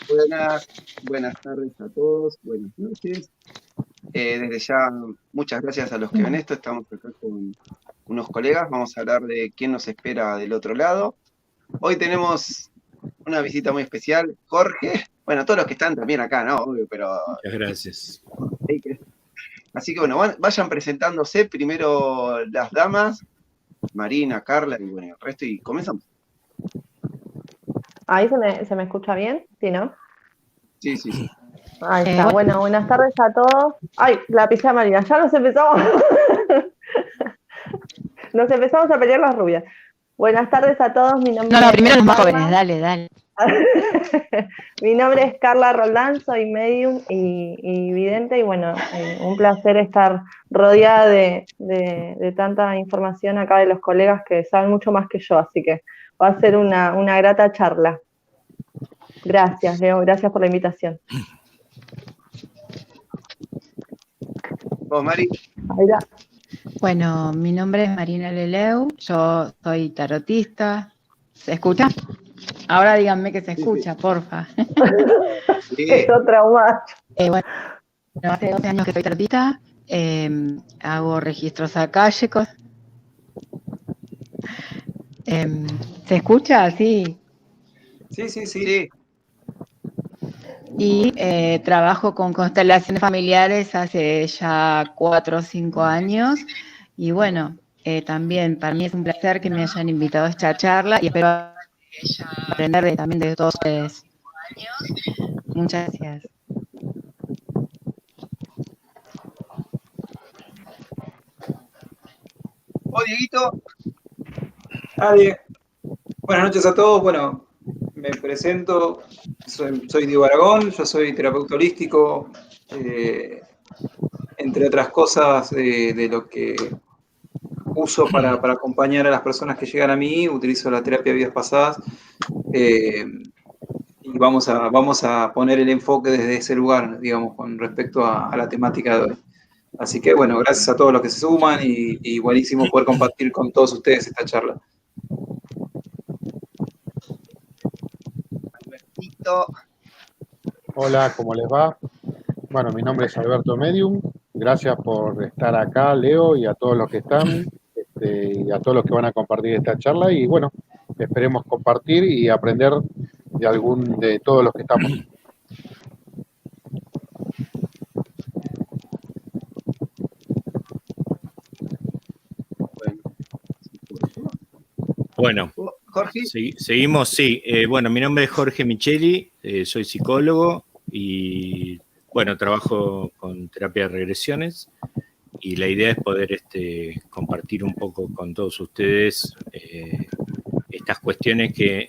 Buenas tardes a todos, buenas noches. Desde ya, muchas gracias a los que ven esto. Estamos acá con unos colegas. Vamos a hablar de quién nos espera del otro lado. Hoy tenemos una visita muy especial, Jorge. Bueno, todos los que están también acá, ¿no? Obvio, pero... Muchas gracias. Así que bueno, vayan presentándose. Primero las damas, Marina, Carla y bueno, el resto, y comenzamos. ¿Ahí se me escucha bien? ¿Sí, no? Sí. Ahí está. Bueno, buenas tardes a todos. ¡Ay, la pisé a Marina! Ya nos empezamos. Nos empezamos a pelear las rubias. Buenas tardes a todos. Mi nombre No, primero los más jóvenes, dale. Mi nombre es Carla Roldán, soy medium y vidente, y bueno, un placer estar rodeada de tanta información acá de los colegas que saben mucho más que yo, así que va a ser una grata charla. Gracias, Leo, gracias por la invitación. ¿Vos, Mari? Bueno, mi nombre es Marina Leleu, yo soy tarotista. ¿Se escucha? Ahora díganme que se escucha, porfa. Sí. Esto traumado. Bueno, hace 12 años que soy tarotista, hago registros akáshicos. ¿Se escucha? Sí. Sí. Y trabajo con constelaciones familiares hace ya 4 o 5 años. Y bueno, también para mí es un placer que me hayan invitado a esta charla y espero aprender también de todos ustedes. Muchas gracias. ¿Vos, Dieguito? Nadie. Buenas noches a todos. Bueno, me presento. Soy Diego Aragón, yo soy terapeuta holístico. Entre otras cosas, de lo que uso para acompañar a las personas que llegan a mí, utilizo la terapia de vidas pasadas. Y vamos a poner el enfoque desde ese lugar, digamos, con respecto a la temática de hoy. Así que, bueno, gracias a todos los que se suman y buenísimo poder compartir con todos ustedes esta charla. Albertito. Hola, ¿cómo les va? Bueno, mi nombre es Alberto Medium. Gracias por estar acá, Leo, y a todos los que están, y a todos los que van a compartir esta charla. Y bueno, esperemos compartir y aprender de todos los que estamos. Bueno, Jorge. Seguimos, sí. Bueno, mi nombre es Jorge Micheli, soy psicólogo y, bueno, trabajo con terapia de regresiones y la idea es poder compartir un poco con todos ustedes estas cuestiones que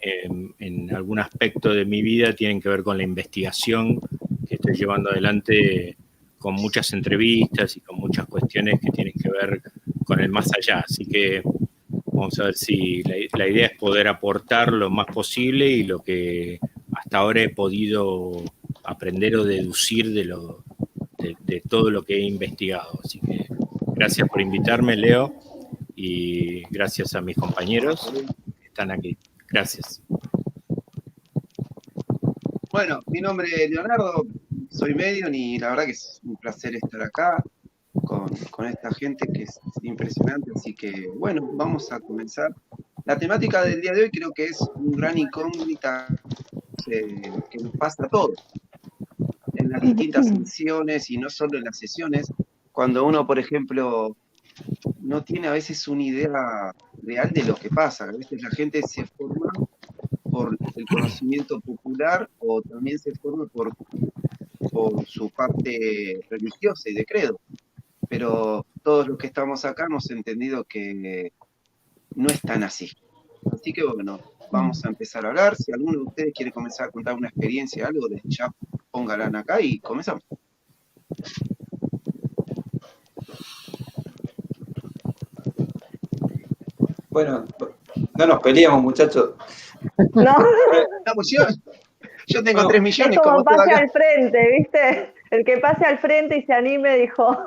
en algún aspecto de mi vida tienen que ver con la investigación que estoy llevando adelante con muchas entrevistas y con muchas cuestiones que tienen que ver con el más allá. Así que vamos a ver si la idea es poder aportar lo más posible y lo que hasta ahora he podido aprender o deducir de todo lo que he investigado. Así que gracias por invitarme, Leo, y gracias a mis compañeros que están aquí. Gracias. Bueno, mi nombre es Leonardo, soy medium y la verdad que es un placer estar acá con esta gente que es impresionante, así que bueno, vamos a comenzar. La temática del día de hoy creo que es un gran incógnita que nos pasa a todos en las distintas sesiones y no solo en las sesiones, cuando uno, por ejemplo, no tiene a veces una idea real de lo que pasa. A veces la gente se forma por el conocimiento popular o también se forma por su parte religiosa y de credo. Pero todos los que estamos acá hemos entendido que no es tan así. Así que bueno, vamos a empezar a hablar. Si alguno de ustedes quiere comenzar a contar una experiencia, algo, ya pónganla acá y comenzamos. Bueno, no nos peleemos, muchachos. No. Yo tengo 3 millones. Es como pase al frente, ¿viste? El que pase al frente y se anime, dijo.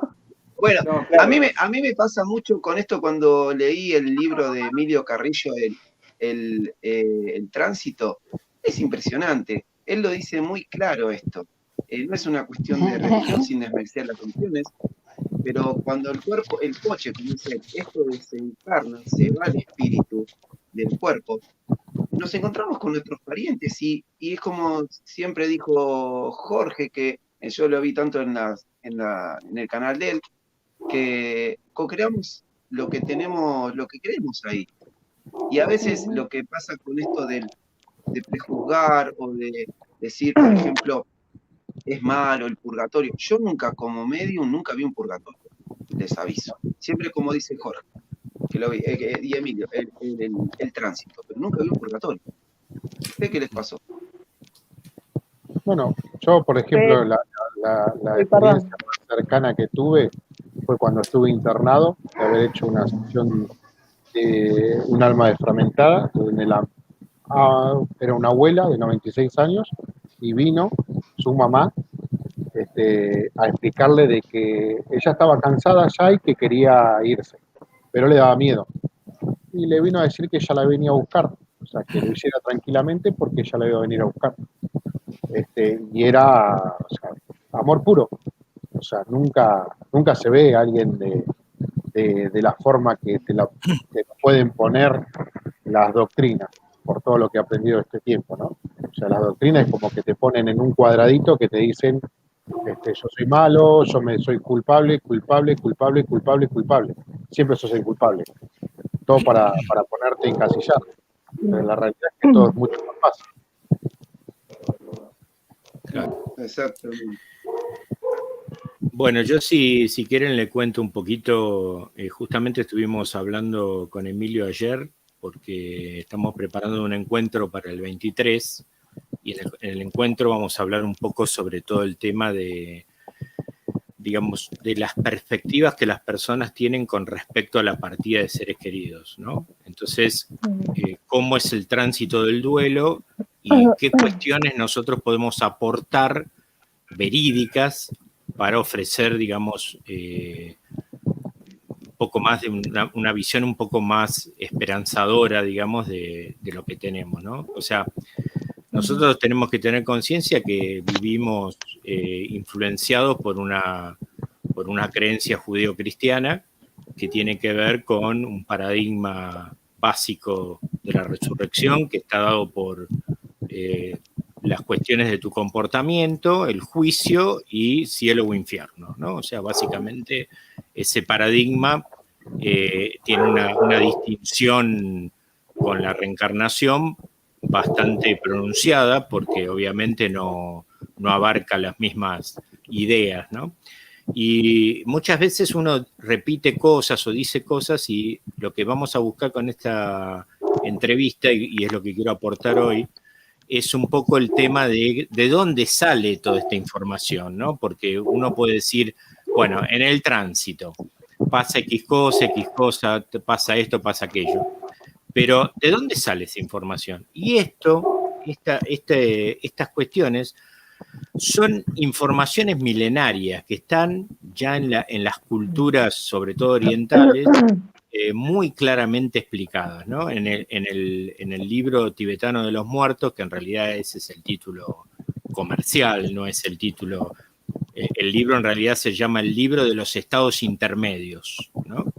Bueno, no, claro. a mí me pasa mucho con esto cuando leí el libro de Emilio Carrillo, el Tránsito. Es impresionante. él lo dice muy claro esto. No es una cuestión de religión sin desmerecer las religiones, pero cuando el cuerpo, el coche, como dice, esto desencarna, se va el espíritu del cuerpo, nos encontramos con nuestros parientes y es como siempre dijo Jorge, que yo lo vi tanto en el canal de él, que co-creamos lo que tenemos, lo que queremos ahí. Y a veces lo que pasa con esto de prejuzgar o de decir, por ejemplo, es malo el purgatorio. Yo nunca, como medium, nunca vi un purgatorio, les aviso. Siempre como dice Jorge, que lo vi, y Emilio, el tránsito, pero nunca vi un purgatorio. ¿Ustedes qué les pasó? Bueno, yo, por ejemplo, la Sí, perdón. experiencia más cercana que tuve fue cuando estuve internado, de haber hecho una sesión de un alma desfragmentada, donde era una abuela de 96 años y vino su mamá a explicarle de que ella estaba cansada ya y que quería irse, pero le daba miedo. Y le vino a decir que ella la venía a buscar, o sea, que lo hiciera tranquilamente porque ella la iba a venir a buscar. Y era, o sea, amor puro. O sea, nunca se ve a alguien de la forma que te lo pueden poner las doctrinas, por todo lo que he aprendido este tiempo, ¿no? O sea, las doctrinas es como que te ponen en un cuadradito que te dicen, yo soy malo, soy culpable, culpable, culpable, culpable, culpable. Siempre soy el culpable. Todo para ponerte en encasillar. Pero la realidad es que todo es mucho más fácil. Claro. Exactamente. Bueno, yo si quieren le cuento un poquito, justamente estuvimos hablando con Emilio ayer, porque estamos preparando un encuentro para el 23, y en el encuentro vamos a hablar un poco sobre todo el tema de, digamos, de las perspectivas que las personas tienen con respecto a la partida de seres queridos, ¿no? Entonces, cómo es el tránsito del duelo y qué cuestiones nosotros podemos aportar verídicas para ofrecer, digamos, un poco más de una visión un poco más esperanzadora, digamos, de lo que tenemos, ¿no? O sea, nosotros tenemos que tener conciencia que vivimos influenciados por una creencia judeo-cristiana que tiene que ver con un paradigma básico de la resurrección que está dado por las cuestiones de tu comportamiento, el juicio y cielo o infierno, ¿no? O sea, básicamente ese paradigma tiene una distinción con la reencarnación bastante pronunciada porque obviamente no abarca las mismas ideas, ¿no? Y muchas veces uno repite cosas o dice cosas y lo que vamos a buscar con esta entrevista, y es lo que quiero aportar hoy, es un poco el tema de dónde sale toda esta información, ¿no? Porque uno puede decir, bueno, en el tránsito pasa X cosa, pasa esto, pasa aquello. Pero, ¿de dónde sale esa información? Y estas cuestiones son informaciones milenarias que están ya en las culturas, sobre todo orientales, muy claramente explicadas, ¿no? En el libro tibetano de los muertos, que en realidad ese es el título comercial, no es el título. El libro en realidad se llama el libro de los estados intermedios, ¿no?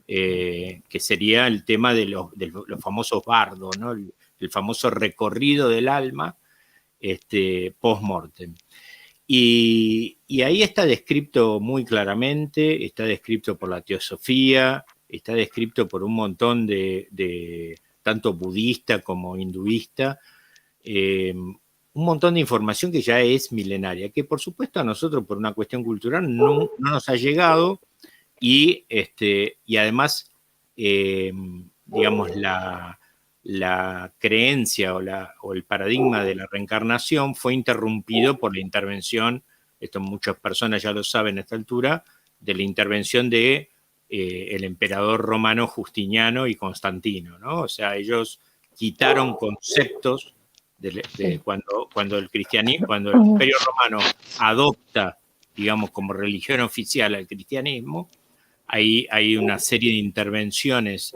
Que sería el tema de los famosos bardos, ¿no? El famoso recorrido del alma post-mortem. Y ahí está descrito muy claramente, está descrito por la teosofía, está descrito por un montón de tanto budista como hinduista, un montón de información que ya es milenaria, que por supuesto a nosotros por una cuestión cultural no nos ha llegado, y además, digamos, la creencia o el paradigma de la reencarnación fue interrumpido por la intervención, esto muchas personas ya lo saben a esta altura, de la intervención de el emperador romano Justiniano y Constantino, ¿no? O sea, ellos quitaron conceptos cuando el Imperio Romano adopta, digamos, como religión oficial al cristianismo. Hay una serie de intervenciones,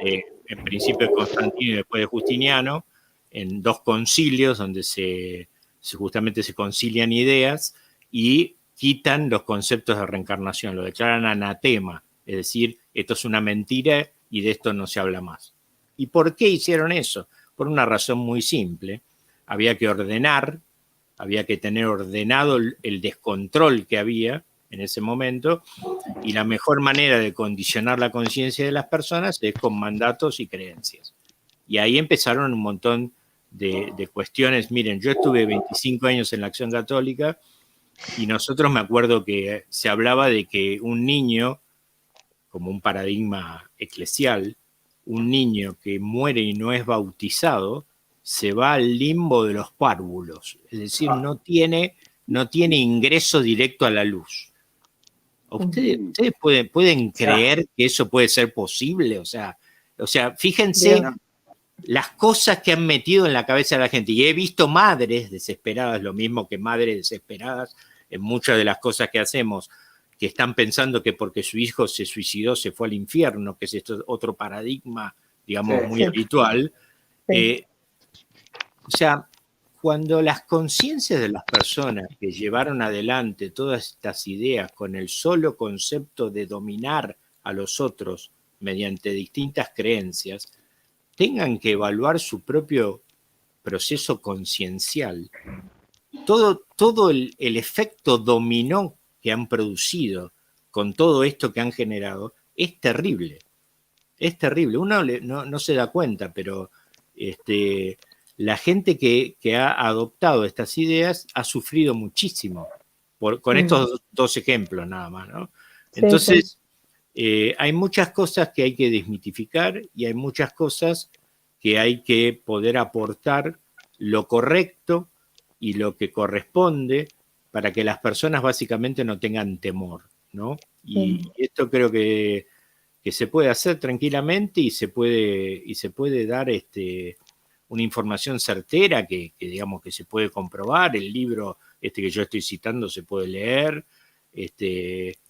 en principio de Constantino y después de Justiniano, en dos concilios donde se justamente se concilian ideas y quitan los conceptos de reencarnación, lo declaran anatema, es decir, esto es una mentira y de esto no se habla más. ¿Y por qué hicieron eso? Por una razón muy simple. Había que ordenar, había que tener ordenado el descontrol que había en ese momento, y la mejor manera de condicionar la conciencia de las personas es con mandatos y creencias. Y ahí empezaron un montón de cuestiones. Miren, yo estuve 25 años en la Acción Católica y nosotros me acuerdo que se hablaba de que un niño, como un paradigma eclesial, un niño que muere y no es bautizado, se va al limbo de los párvulos, es decir, no tiene ingreso directo a la luz. ¿Ustedes pueden creer que eso puede ser posible? O sea, fíjense Bien. las cosas que han metido en la cabeza de la gente. Y he visto madres desesperadas, lo mismo que madres desesperadas en muchas de las cosas que hacemos, que están pensando que porque su hijo se suicidó se fue al infierno, que es otro paradigma, digamos, muy habitual. O sea, cuando las conciencias de las personas que llevaron adelante todas estas ideas con el solo concepto de dominar a los otros mediante distintas creencias, tengan que evaluar su propio proceso conciencial, todo el efecto dominó que han producido con todo esto que han generado es terrible. Es terrible. Uno no se da cuenta, pero la gente que ha adoptado estas ideas ha sufrido muchísimo con estos dos ejemplos nada más, ¿no? Entonces, hay muchas cosas que hay que desmitificar y hay muchas cosas que hay que poder aportar lo correcto y lo que corresponde para que las personas básicamente no tengan temor, ¿no? Y esto creo que se puede hacer tranquilamente y se puede dar una información certera que digamos que se puede comprobar. El libro que yo estoy citando se puede leer,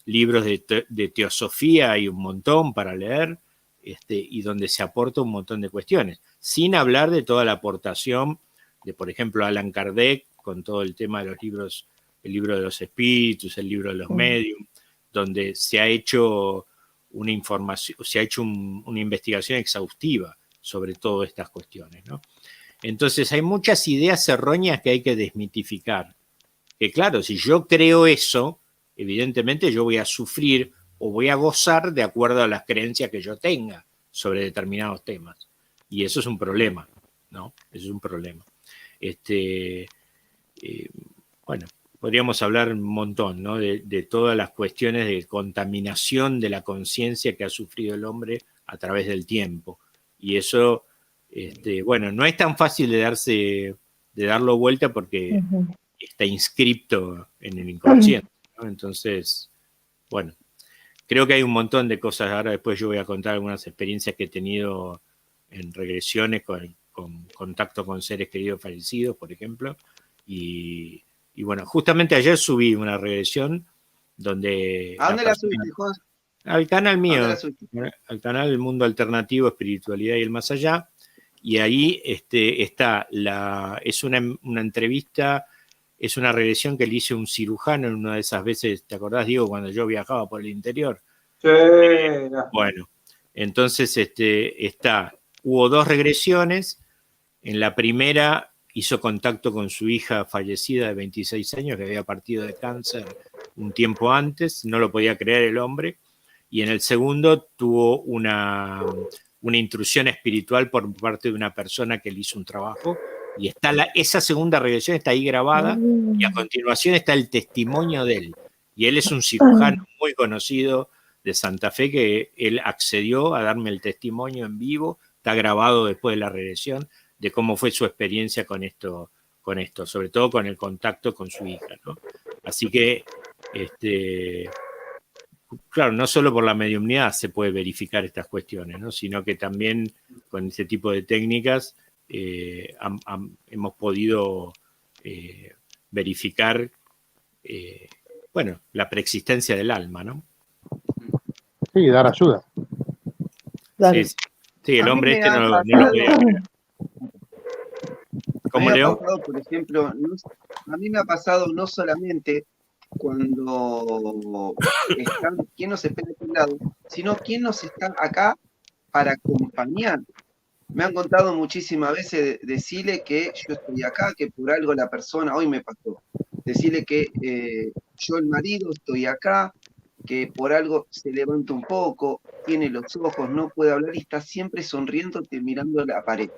libros de teosofía hay un montón para leer, y donde se aporta un montón de cuestiones, sin hablar de toda la aportación de, por ejemplo, Allan Kardec, con todo el tema de los libros, el libro de los espíritus, el libro de los medium, donde se ha hecho una información, se ha hecho una investigación exhaustiva sobre todas estas cuestiones, ¿no? Entonces hay muchas ideas erróneas que hay que desmitificar. Que claro, si yo creo eso, evidentemente yo voy a sufrir o voy a gozar de acuerdo a las creencias que yo tenga sobre determinados temas. Y eso es un problema, ¿no? Eso es un problema. Bueno, podríamos hablar un montón, ¿no? De todas las cuestiones de contaminación de la conciencia que ha sufrido el hombre a través del tiempo. Y eso, bueno, no es tan fácil de darlo vuelta porque está inscripto en el inconsciente, ¿no? Entonces, bueno, creo que hay un montón de cosas. Ahora después yo voy a contar algunas experiencias que he tenido en regresiones con contacto con seres queridos fallecidos, por ejemplo. Y bueno, justamente ayer subí una regresión donde... ¿A dónde la subiste, José? Al canal mío, al canal El Mundo Alternativo, Espiritualidad y el Más Allá. Y ahí está es una entrevista, es una regresión que le hice a un cirujano en una de esas veces, ¿te acordás, Diego, cuando yo viajaba por el interior? Sí. Bueno, entonces hubo 2 regresiones. En la primera hizo contacto con su hija fallecida de 26 años, que había partido de cáncer un tiempo antes, no lo podía creer el hombre. Y en el segundo tuvo una intrusión espiritual por parte de una persona que le hizo un trabajo. Y esa segunda regresión está ahí grabada y a continuación está el testimonio de él. Y él es un cirujano muy conocido de Santa Fe que él accedió a darme el testimonio en vivo, está grabado después de la regresión, de cómo fue su experiencia con esto, sobre todo con el contacto con su hija, ¿no? Así que, claro, no solo por la mediumnidad se puede verificar estas cuestiones, ¿no? Sino que también con este tipo de técnicas hemos podido verificar, bueno, la preexistencia del alma, ¿no? Sí, dar ayuda. Sí, el hombre no lo podía creer. ¿Cómo, me ha Leo? pasado, por ejemplo, a mí me ha pasado no solamente cuando están, quién nos espera a un lado, sino quién nos está acá para acompañar. Me han contado muchísimas veces, decirle que yo estoy acá, que por algo la persona, hoy me pasó, decirle que yo el marido estoy acá, que por algo se levanta un poco, tiene los ojos, no puede hablar y está siempre sonriéndote mirando la pared.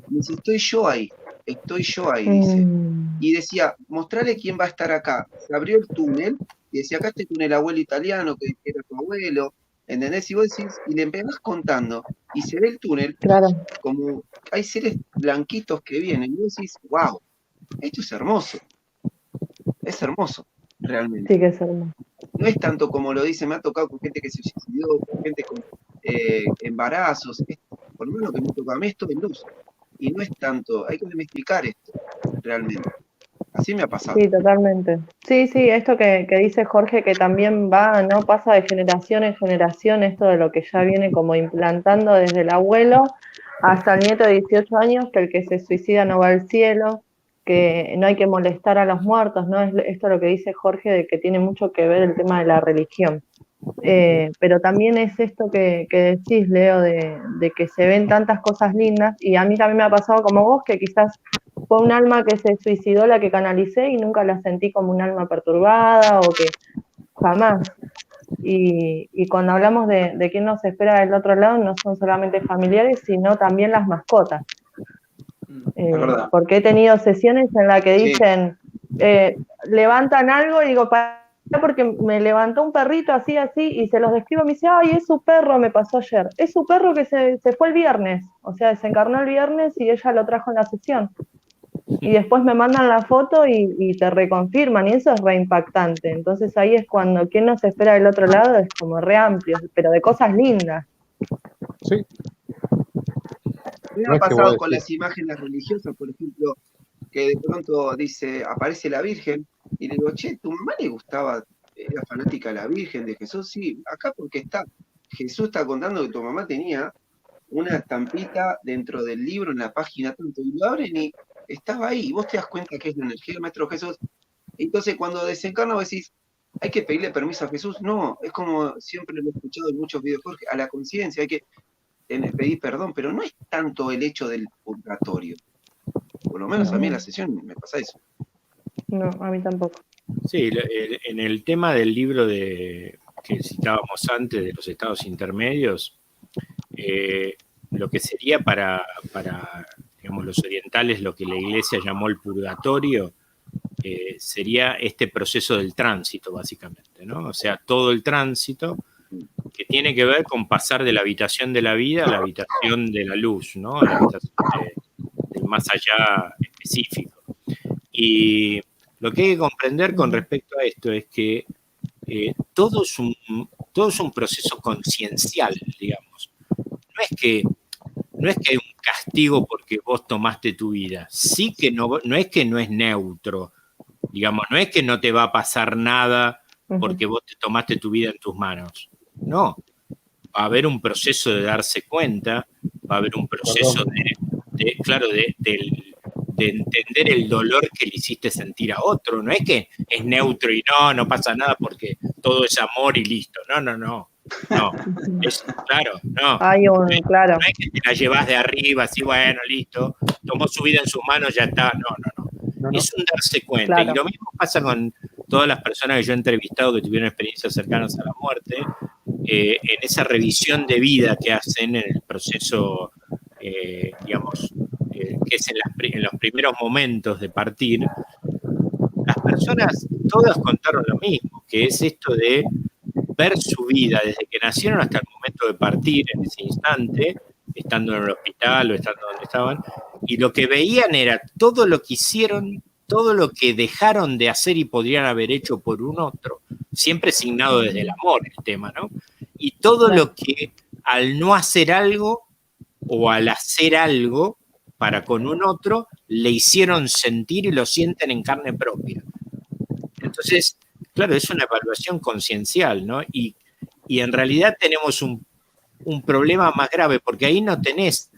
Me dice, estoy yo ahí, dice. Y decía, mostrale quién va a estar acá. Se abrió el túnel y decía, acá estoy con el abuelo italiano, que era tu abuelo, ¿entendés? Y vos decís, y le empezás contando, y se ve el túnel, Claro, como hay seres blanquitos que vienen, y vos decís, wow, esto es hermoso, realmente. sí que es hermoso. No es tanto como lo dice, me ha tocado con gente que se suicidó, con gente con embarazos, por lo menos que me toca a mí, esto es luz. Y no es tanto, hay que domesticar esto, realmente. Así me ha pasado. Sí, totalmente. Sí, sí, esto que dice Jorge, que también va, ¿no? Pasa de generación en generación, esto de lo que ya viene como implantando desde el abuelo hasta el nieto de 18 años, que el que se suicida no va al cielo, que no hay que molestar a los muertos, ¿no? Es esto lo que dice Jorge, de que tiene mucho que ver el tema de la religión. Pero también es esto que decís, Leo, de que se ven tantas cosas lindas, y a mí también me ha pasado como vos, que quizás fue un alma que se suicidó la que canalicé y nunca la sentí como un alma perturbada o que jamás. Y cuando hablamos de quién nos espera del otro lado, no son solamente familiares, sino también las mascotas. Es verdad. Porque he tenido sesiones en las que Sí. dicen, levantan algo y digo, porque me levantó un perrito así, y se los describo, me dice, ay, es su perro, me pasó ayer. Es su perro que se fue el viernes, o sea, desencarnó el viernes y ella lo trajo en la sesión. Y después me mandan la foto y te reconfirman, y eso es re impactante. Entonces ahí es cuando quién nos espera del otro lado es como re amplio, pero de cosas lindas. Sí, Me no ha es que pasado vos con decís, las imágenes religiosas, por ejemplo, que de pronto dice, aparece la Virgen, y le digo, che, ¿tu mamá le gustaba, era fanática de la Virgen, de Jesús? Sí, acá porque está, Jesús está contando que tu mamá tenía una estampita dentro del libro, en la página tanto, y lo abren y estaba ahí, y vos te das cuenta que es la energía del Maestro Jesús. Entonces, cuando desencarna, vos decís, ¿hay que pedirle permiso a Jesús? No, es como siempre lo he escuchado en muchos videos, Jorge, a la conciencia hay que pedir perdón, pero no es tanto el hecho del purgatorio. Por lo menos a mí en la sesión me pasa eso. No, a mí tampoco. Sí, en el tema del libro que citábamos antes, de los estados intermedios, lo que sería para digamos, los orientales, lo que la Iglesia llamó el purgatorio, sería este proceso del tránsito, básicamente, ¿no? O sea, todo el tránsito que tiene que ver con pasar de la habitación de la vida a la habitación de la luz, ¿no? A la habitación del más allá específico. Y lo que hay que comprender con respecto a esto es que todo es un proceso conciencial, digamos. No es que hay un castigo porque vos tomaste tu vida. Sí que no es que no es neutro, digamos, no es que no te va a pasar nada porque vos te tomaste tu vida en tus manos. No, va a haber un proceso de darse cuenta, va a haber un proceso de entender el dolor que le hiciste sentir a otro. No es que es neutro y no pasa nada porque todo es amor y listo. No. Claro, no. Claro. No es que te la llevas de arriba, así, bueno, listo, tomó su vida en sus manos, ya está. No. Es un darse cuenta. Claro. Y lo mismo pasa con todas las personas que yo he entrevistado que tuvieron experiencias cercanas a la muerte, en esa revisión de vida que hacen en el proceso, digamos, que es en los primeros momentos de partir. Las personas todas contaron lo mismo, que es esto de ver su vida desde que nacieron hasta el momento de partir, en ese instante, estando en el hospital o estando donde estaban, y lo que veían era todo lo que hicieron, todo lo que dejaron de hacer y podrían haber hecho por un otro, siempre signado desde el amor el tema, ¿no? Y todo lo que al no hacer algo o al hacer algo para con un otro, le hicieron sentir y lo sienten en carne propia. Entonces, claro, es una evaluación conciencial, ¿no? Y en realidad tenemos un problema más grave, porque ahí no tenés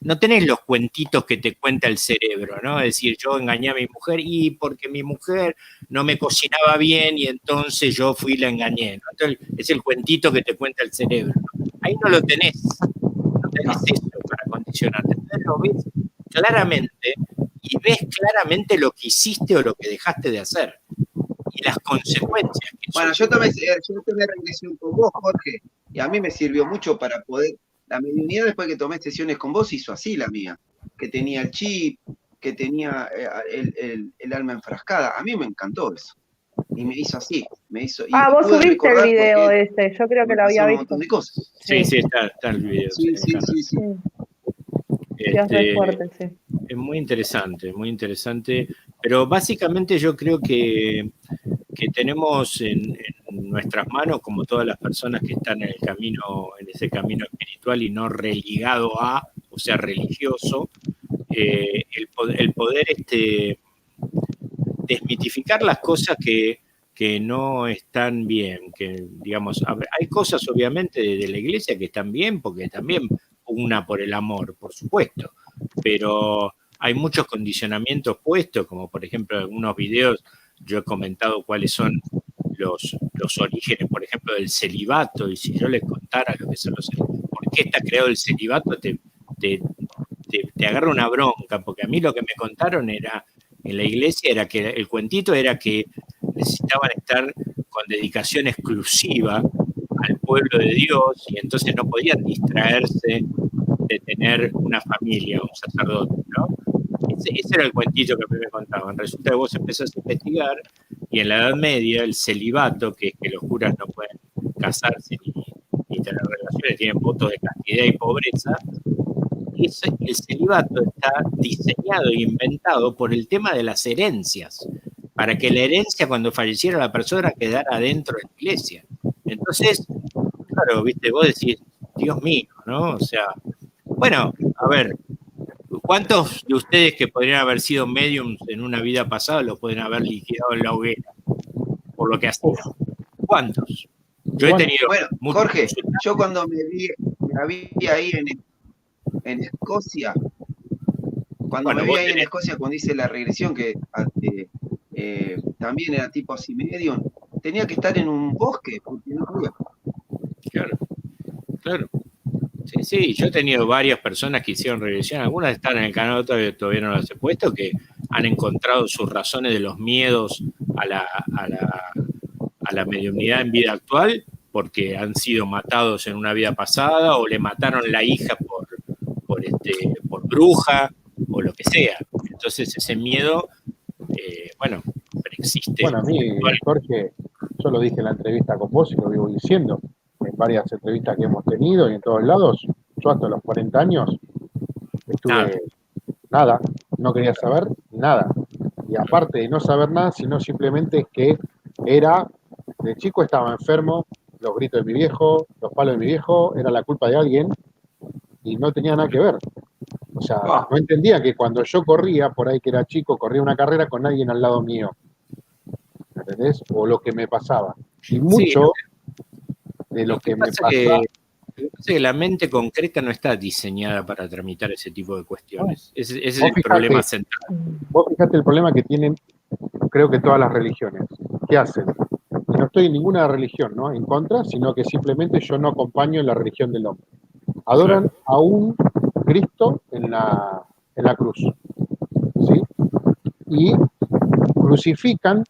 no tenés los cuentitos que te cuenta el cerebro, ¿no? Es decir, yo engañé a mi mujer y porque mi mujer no me cocinaba bien y entonces yo fui y la engañé, ¿no? Entonces, es el cuentito que te cuenta el cerebro. Ahí no lo tenés, no tenés eso para condicionarte. Entonces lo ves claramente y ves claramente lo que hiciste o lo que dejaste de hacer y las consecuencias. Bueno, yo tomé regresión con vos, Jorge, y a mí me sirvió mucho para poder. La mediunidad, después que tomé sesiones con vos, hizo así la mía, que tenía el chip, que tenía el alma enfrascada. A mí me encantó eso. Y me hizo así. Vos subiste el video ese, yo creo que lo había visto. Un montón de cosas. Sí, está el video. Sí. Fuerte, sí. Es muy interesante, pero básicamente yo creo que tenemos en nuestras manos, como todas las personas que están en ese camino espiritual y no religado a, o sea, religioso, el poder desmitificar las cosas que no están bien, que digamos, hay cosas obviamente de la iglesia que están bien, porque también pugna por el amor, por supuesto, pero hay muchos condicionamientos puestos, como por ejemplo en algunos videos yo he comentado cuáles son los orígenes, por ejemplo, del celibato, y si yo les contara lo que son por qué está creado el celibato, te agarra una bronca, porque a mí lo que me contaron era, en la iglesia, era que el cuentito era que necesitaban estar con dedicación exclusiva al pueblo de Dios, y entonces no podían distraerse de tener una familia, un sacerdote, ¿no? Ese era el cuentito que a mí me contaban. Resulta que vos empezás a investigar y en la Edad Media el celibato, que es que los curas no pueden casarse ni tener relaciones, tienen votos de castidad y pobreza, el celibato está diseñado e inventado por el tema de las herencias, para que la herencia cuando falleciera la persona quedara dentro de la iglesia. Entonces, claro, viste, vos decís, Dios mío, ¿no? O sea, bueno, a ver, ¿cuántos de ustedes que podrían haber sido mediums en una vida pasada los pueden haber liquidado en la hoguera por lo que hacían? ¿Cuántos? Yo he tenido... Bueno, Jorge, yo cuando me vi ahí en Escocia, cuando hice la regresión, que también era tipo así medium, tenía que estar en un bosque, porque no podía. Claro. Sí, yo he tenido varias personas que hicieron regresión, algunas están en el canal, todavía no las he puesto, que han encontrado sus razones de los miedos a la mediunidad en vida actual, porque han sido matados en una vida pasada, o le mataron la hija por bruja, o lo que sea. Entonces ese miedo, existe. Bueno, a mí, Jorge, yo lo dije en la entrevista con vos y lo vivo diciendo, en varias entrevistas que hemos tenido y en todos lados, yo hasta los 40 años estuve nada, no quería saber nada. Y aparte de no saber nada, sino simplemente que de chico estaba enfermo, los gritos de mi viejo, los palos de mi viejo, era la culpa de alguien y no tenía nada que ver. O sea, no entendía que cuando yo corría, por ahí que era chico, corría una carrera con alguien al lado mío. ¿Entendés? O lo que me pasaba. Y mucho de lo que me pasaba... que la mente concreta no está diseñada para tramitar ese tipo de cuestiones. Ese es el problema central. Vos fijate el problema que tienen, creo que todas las religiones. ¿Qué hacen? Y no estoy en ninguna religión, ¿no? En contra, sino que simplemente yo no acompaño en la religión del hombre. Adoran a un Cristo en la cruz, ¿sí? Y crucifican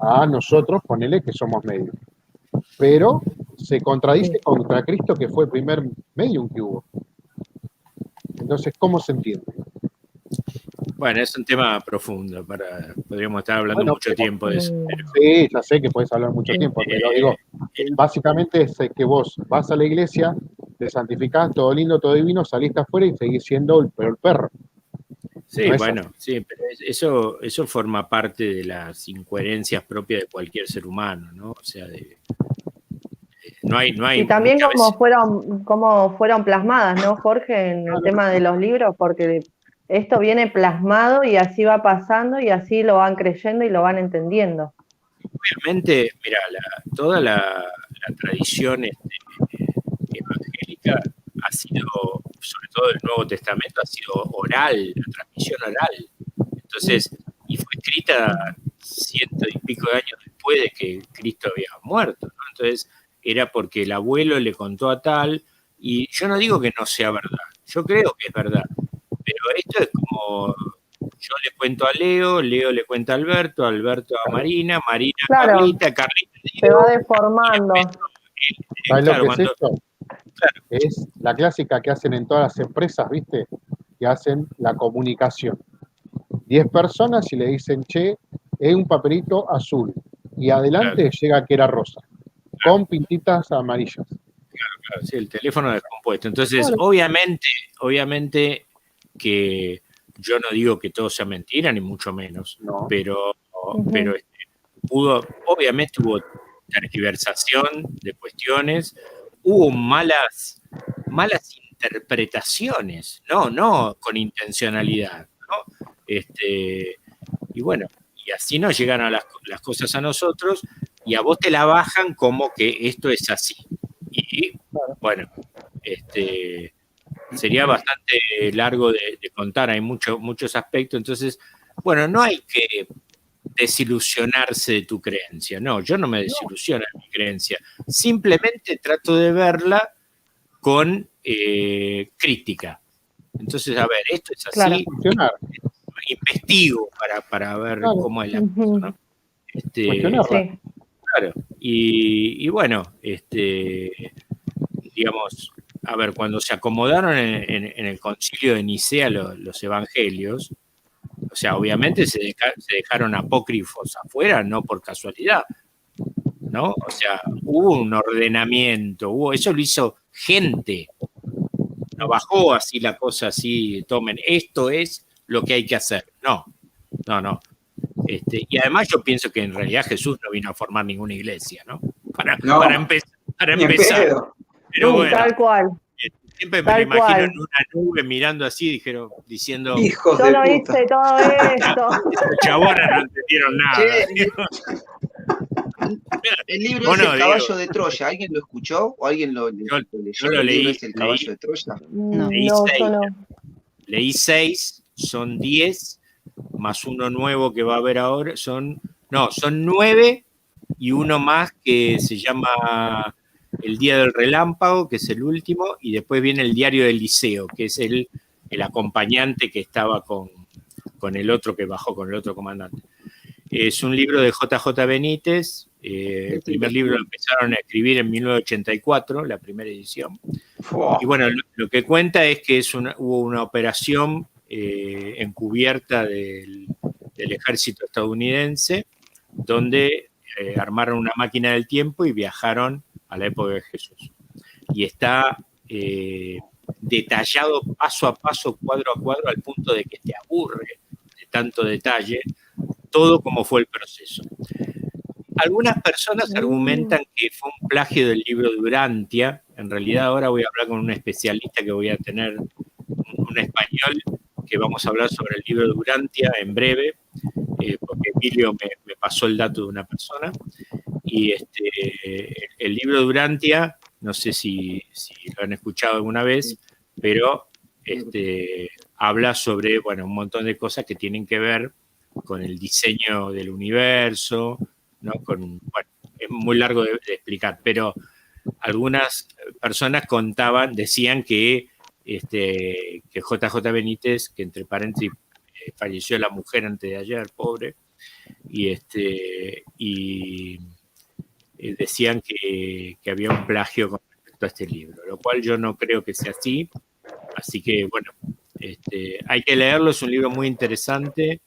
a nosotros, ponele que somos medios. Pero se contradice contra Cristo, que fue el primer medium que hubo. Entonces, ¿cómo se entiende? Bueno, es un tema profundo, podríamos estar hablando mucho tiempo de eso. Pero... Sí, ya sé que puedes hablar mucho tiempo, pero digo, básicamente es que vos vas a la iglesia, te santificás, todo lindo, todo divino, saliste afuera y seguís siendo el perro. Sí, ¿no bueno, sí, pero eso forma parte de las incoherencias propias de cualquier ser humano, ¿no? O sea, no hay y también cómo fueron plasmadas, ¿no, Jorge, en el tema de los libros? Porque esto viene plasmado y así va pasando y así lo van creyendo y lo van entendiendo. Obviamente, mira, toda la tradición evangélica ha sido, sobre todo el Nuevo Testamento, ha sido oral, la transmisión oral. Entonces, y fue escrita 100 y pico de años después de que Cristo había muerto, ¿no? Entonces, era porque el abuelo le contó a tal, y yo no digo que no sea verdad, yo creo que es verdad, pero esto es como, yo le cuento a Leo, Leo le cuenta a Alberto, Alberto a Marina, Marina a Claro. Carlita, Carlita a Se Diego. va deformando. ¿Sabes Claro, lo que es esto? Claro. Es la clásica que hacen en todas las empresas, ¿viste? Que hacen la comunicación. 10 personas y le dicen, che, es un papelito azul. Y adelante llega que era rosa, con pintitas amarillas. Claro, sí, el teléfono descompuesto. Entonces, obviamente que yo no digo que todo sea mentira, ni mucho menos, No. pero obviamente hubo tergiversación de cuestiones, hubo malas interpretaciones, no con intencionalidad, ¿no? Y bueno, y así nos llegan a las cosas a nosotros, y a vos te la bajan como que esto es así. Y bueno, sería bastante largo de contar, hay muchos aspectos, entonces, bueno, no hay que desilusionarse de tu creencia, no, yo no me desilusiono de mi creencia, simplemente trato de verla con crítica. Entonces, a ver, esto es así, Claro. investigo para ver cómo es la cosa, ¿no? Sí. Claro, y bueno, digamos, a ver, cuando se acomodaron en el concilio de Nicea los evangelios, o sea, obviamente se dejaron apócrifos afuera, no por casualidad, ¿no? O sea, hubo un ordenamiento, eso lo hizo gente, no bajó así la cosa, así, tomen, esto es lo que hay que hacer, no. Y además yo pienso que en realidad Jesús no vino a formar ninguna iglesia, ¿no? Para empezar. Pero bueno, Tal cual. siempre me lo imagino en una nube mirando así, diciendo, Hijos yo de no puta. hice todo esto. los chabones no entendieron nada. El libro Bueno, es El caballo digo, de Troya. ¿Alguien lo escuchó o alguien lo leyó? yo lo El libro leí, es El caballo de Troya. No, leí yo 6, no. leí 6, son 10, más uno nuevo que va a haber ahora, son 9 y uno más que se llama El Día del Relámpago, que es el último, y después viene El Diario del Liceo, que es el acompañante que estaba con el otro que bajó, con el otro comandante. Es un libro de JJ Benítez, el primer libro lo empezaron a escribir en 1984, la primera edición. Y bueno, lo que cuenta es que hubo una operación encubierta del ejército estadounidense, donde armaron una máquina del tiempo y viajaron a la época de Jesús. Y está detallado paso a paso, cuadro a cuadro, al punto de que te aburre de tanto detalle, todo como fue el proceso. Algunas personas argumentan que fue un plagio del libro de Urantia. En realidad ahora voy a hablar con un especialista que voy a tener, un español, que vamos a hablar sobre el libro de Urantia en breve, porque Emilio me pasó el dato de una persona. Y el libro de Urantia, no sé si lo han escuchado alguna vez, pero habla sobre, bueno, un montón de cosas que tienen que ver con el diseño del universo, ¿no? Es muy largo de explicar, pero algunas personas decían que JJ Benítez, que entre paréntesis falleció la mujer antes de ayer, pobre, y decían que había un plagio con respecto a este libro, lo cual yo no creo que sea así, así que bueno, hay que leerlo, es un libro muy interesante,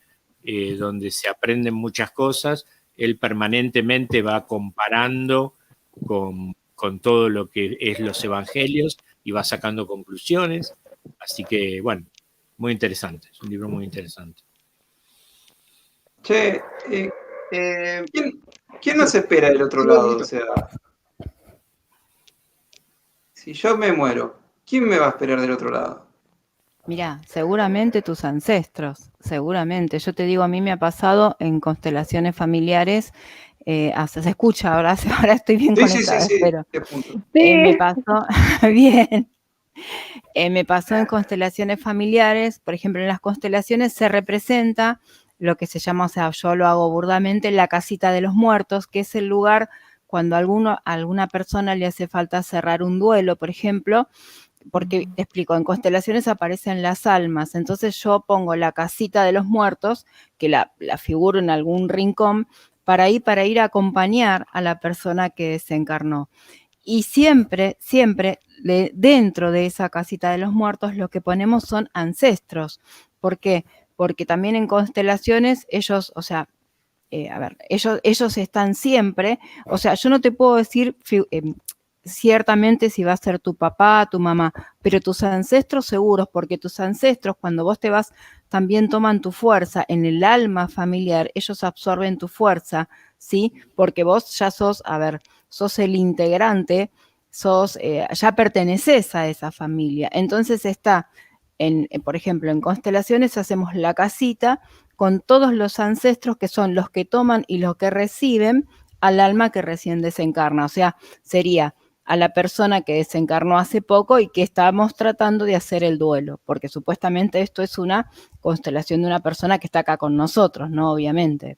donde se aprenden muchas cosas. Él permanentemente va comparando con todo lo que es los evangelios y va sacando conclusiones. Así que, bueno, muy interesante. Es un libro muy interesante. Che, ¿quién nos espera del otro lado? O sea, si yo me muero, ¿quién me va a esperar del otro lado? Mirá, seguramente tus ancestros, seguramente. Yo te digo, a mí me ha pasado en constelaciones familiares, se escucha ahora estoy bien conectada, Sí, espero. qué punto. Me pasó, bien, Me pasó en constelaciones familiares, por ejemplo, en las constelaciones se representa lo que se llama, o sea, yo lo hago burdamente, la casita de los muertos, que es el lugar cuando a alguna persona le hace falta cerrar un duelo, por ejemplo, porque, te explico, en constelaciones aparecen las almas, entonces yo pongo la casita de los muertos, que la figuro en algún rincón, para ir a acompañar a la persona que desencarnó. Y siempre, siempre, dentro de esa casita de los muertos, lo que ponemos son ancestros. ¿Por qué? Porque también en constelaciones ellos, o sea, ellos están siempre, o sea, yo no te puedo decir ciertamente si va a ser tu papá, tu mamá, pero tus ancestros seguros, porque tus ancestros, cuando vos te vas, también toman tu fuerza en el alma familiar, ellos absorben tu fuerza, ¿sí? Porque vos ya sos el integrante, ya perteneces a esa familia. Entonces está, por ejemplo, en constelaciones hacemos la casita con todos los ancestros que son los que toman y los que reciben al alma que recién desencarna. O sea, sería a la persona que desencarnó hace poco y que estamos tratando de hacer el duelo, porque supuestamente esto es una constelación de una persona que está acá con nosotros, ¿no? Obviamente.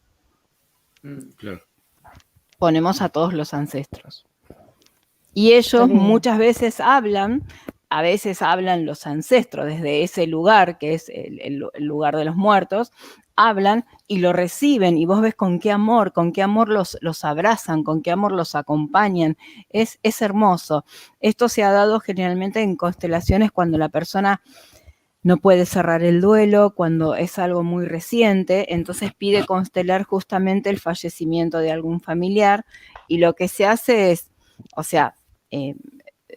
Claro. Ponemos a todos los ancestros. Y ellos muchas veces hablan, a veces hablan los ancestros desde ese lugar, que es el lugar de los muertos, hablan y lo reciben, y vos ves con qué amor los abrazan, con qué amor los acompañan. Es hermoso. Esto se ha dado generalmente en constelaciones cuando la persona no puede cerrar el duelo, cuando es algo muy reciente, entonces pide constelar justamente el fallecimiento de algún familiar, y lo que se hace es, o sea,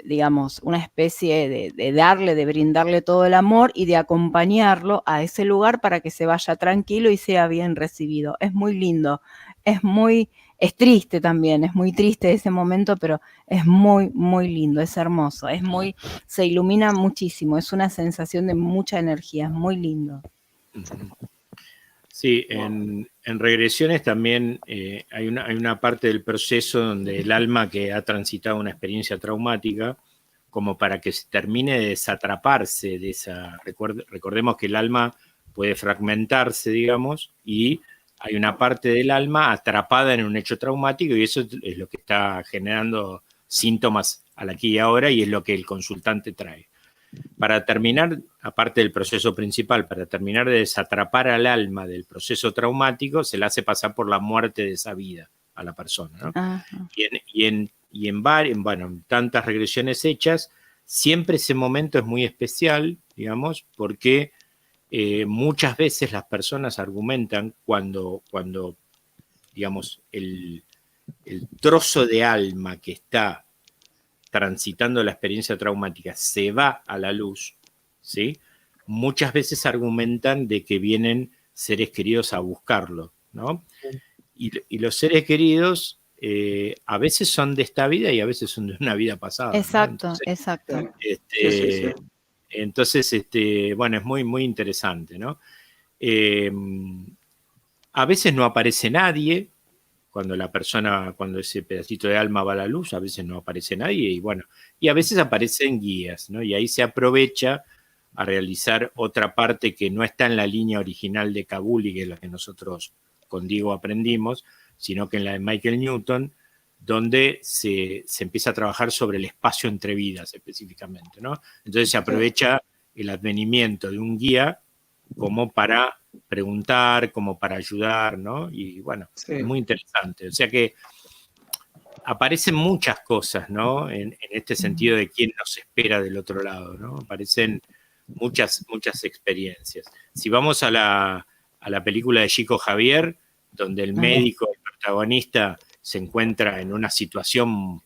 digamos, una especie de brindarle todo el amor y de acompañarlo a ese lugar para que se vaya tranquilo y sea bien recibido. Es muy lindo, es triste también, es muy triste ese momento, pero es muy, muy lindo, es hermoso, se ilumina muchísimo, es una sensación de mucha energía, es muy lindo. Sí, en regresiones también hay una parte del proceso donde el alma que ha transitado una experiencia traumática, como para que se termine de desatraparse de esa... Recordemos que el alma puede fragmentarse, digamos, y hay una parte del alma atrapada en un hecho traumático, y eso es lo que está generando síntomas al aquí y ahora, y es lo que el consultante trae. Para terminar, aparte del proceso principal, para terminar de desatrapar al alma del proceso traumático, se le hace pasar por la muerte de esa vida a la persona, ¿no? Y en tantas regresiones hechas, siempre ese momento es muy especial, digamos, porque muchas veces las personas argumentan cuando digamos, el trozo de alma que está transitando la experiencia traumática se va a la luz, ¿sí? Muchas veces argumentan de que vienen seres queridos a buscarlo, ¿no? Y los seres queridos a veces son de esta vida y a veces son de una vida pasada. Exacto, ¿no? exacto. Entonces, bueno, es muy, muy interesante, ¿no? A veces no aparece nadie. Cuando ese pedacito de alma va a la luz, a veces no aparece nadie, y bueno, y a veces aparecen guías, ¿no? Y ahí se aprovecha a realizar otra parte que no está en la línea original de Kabuli, que es la que nosotros con Diego aprendimos, sino que en la de Michael Newton, donde se empieza a trabajar sobre el espacio entre vidas específicamente, ¿no? Entonces se aprovecha el advenimiento de un guía como para preguntar, como para ayudar, ¿no? Y bueno, es muy interesante. O sea que aparecen muchas cosas, ¿no? En este sentido de quién nos espera del otro lado, ¿no? Aparecen muchas experiencias. Si vamos a la película de Chico Javier, donde el médico, el protagonista, se encuentra en una situación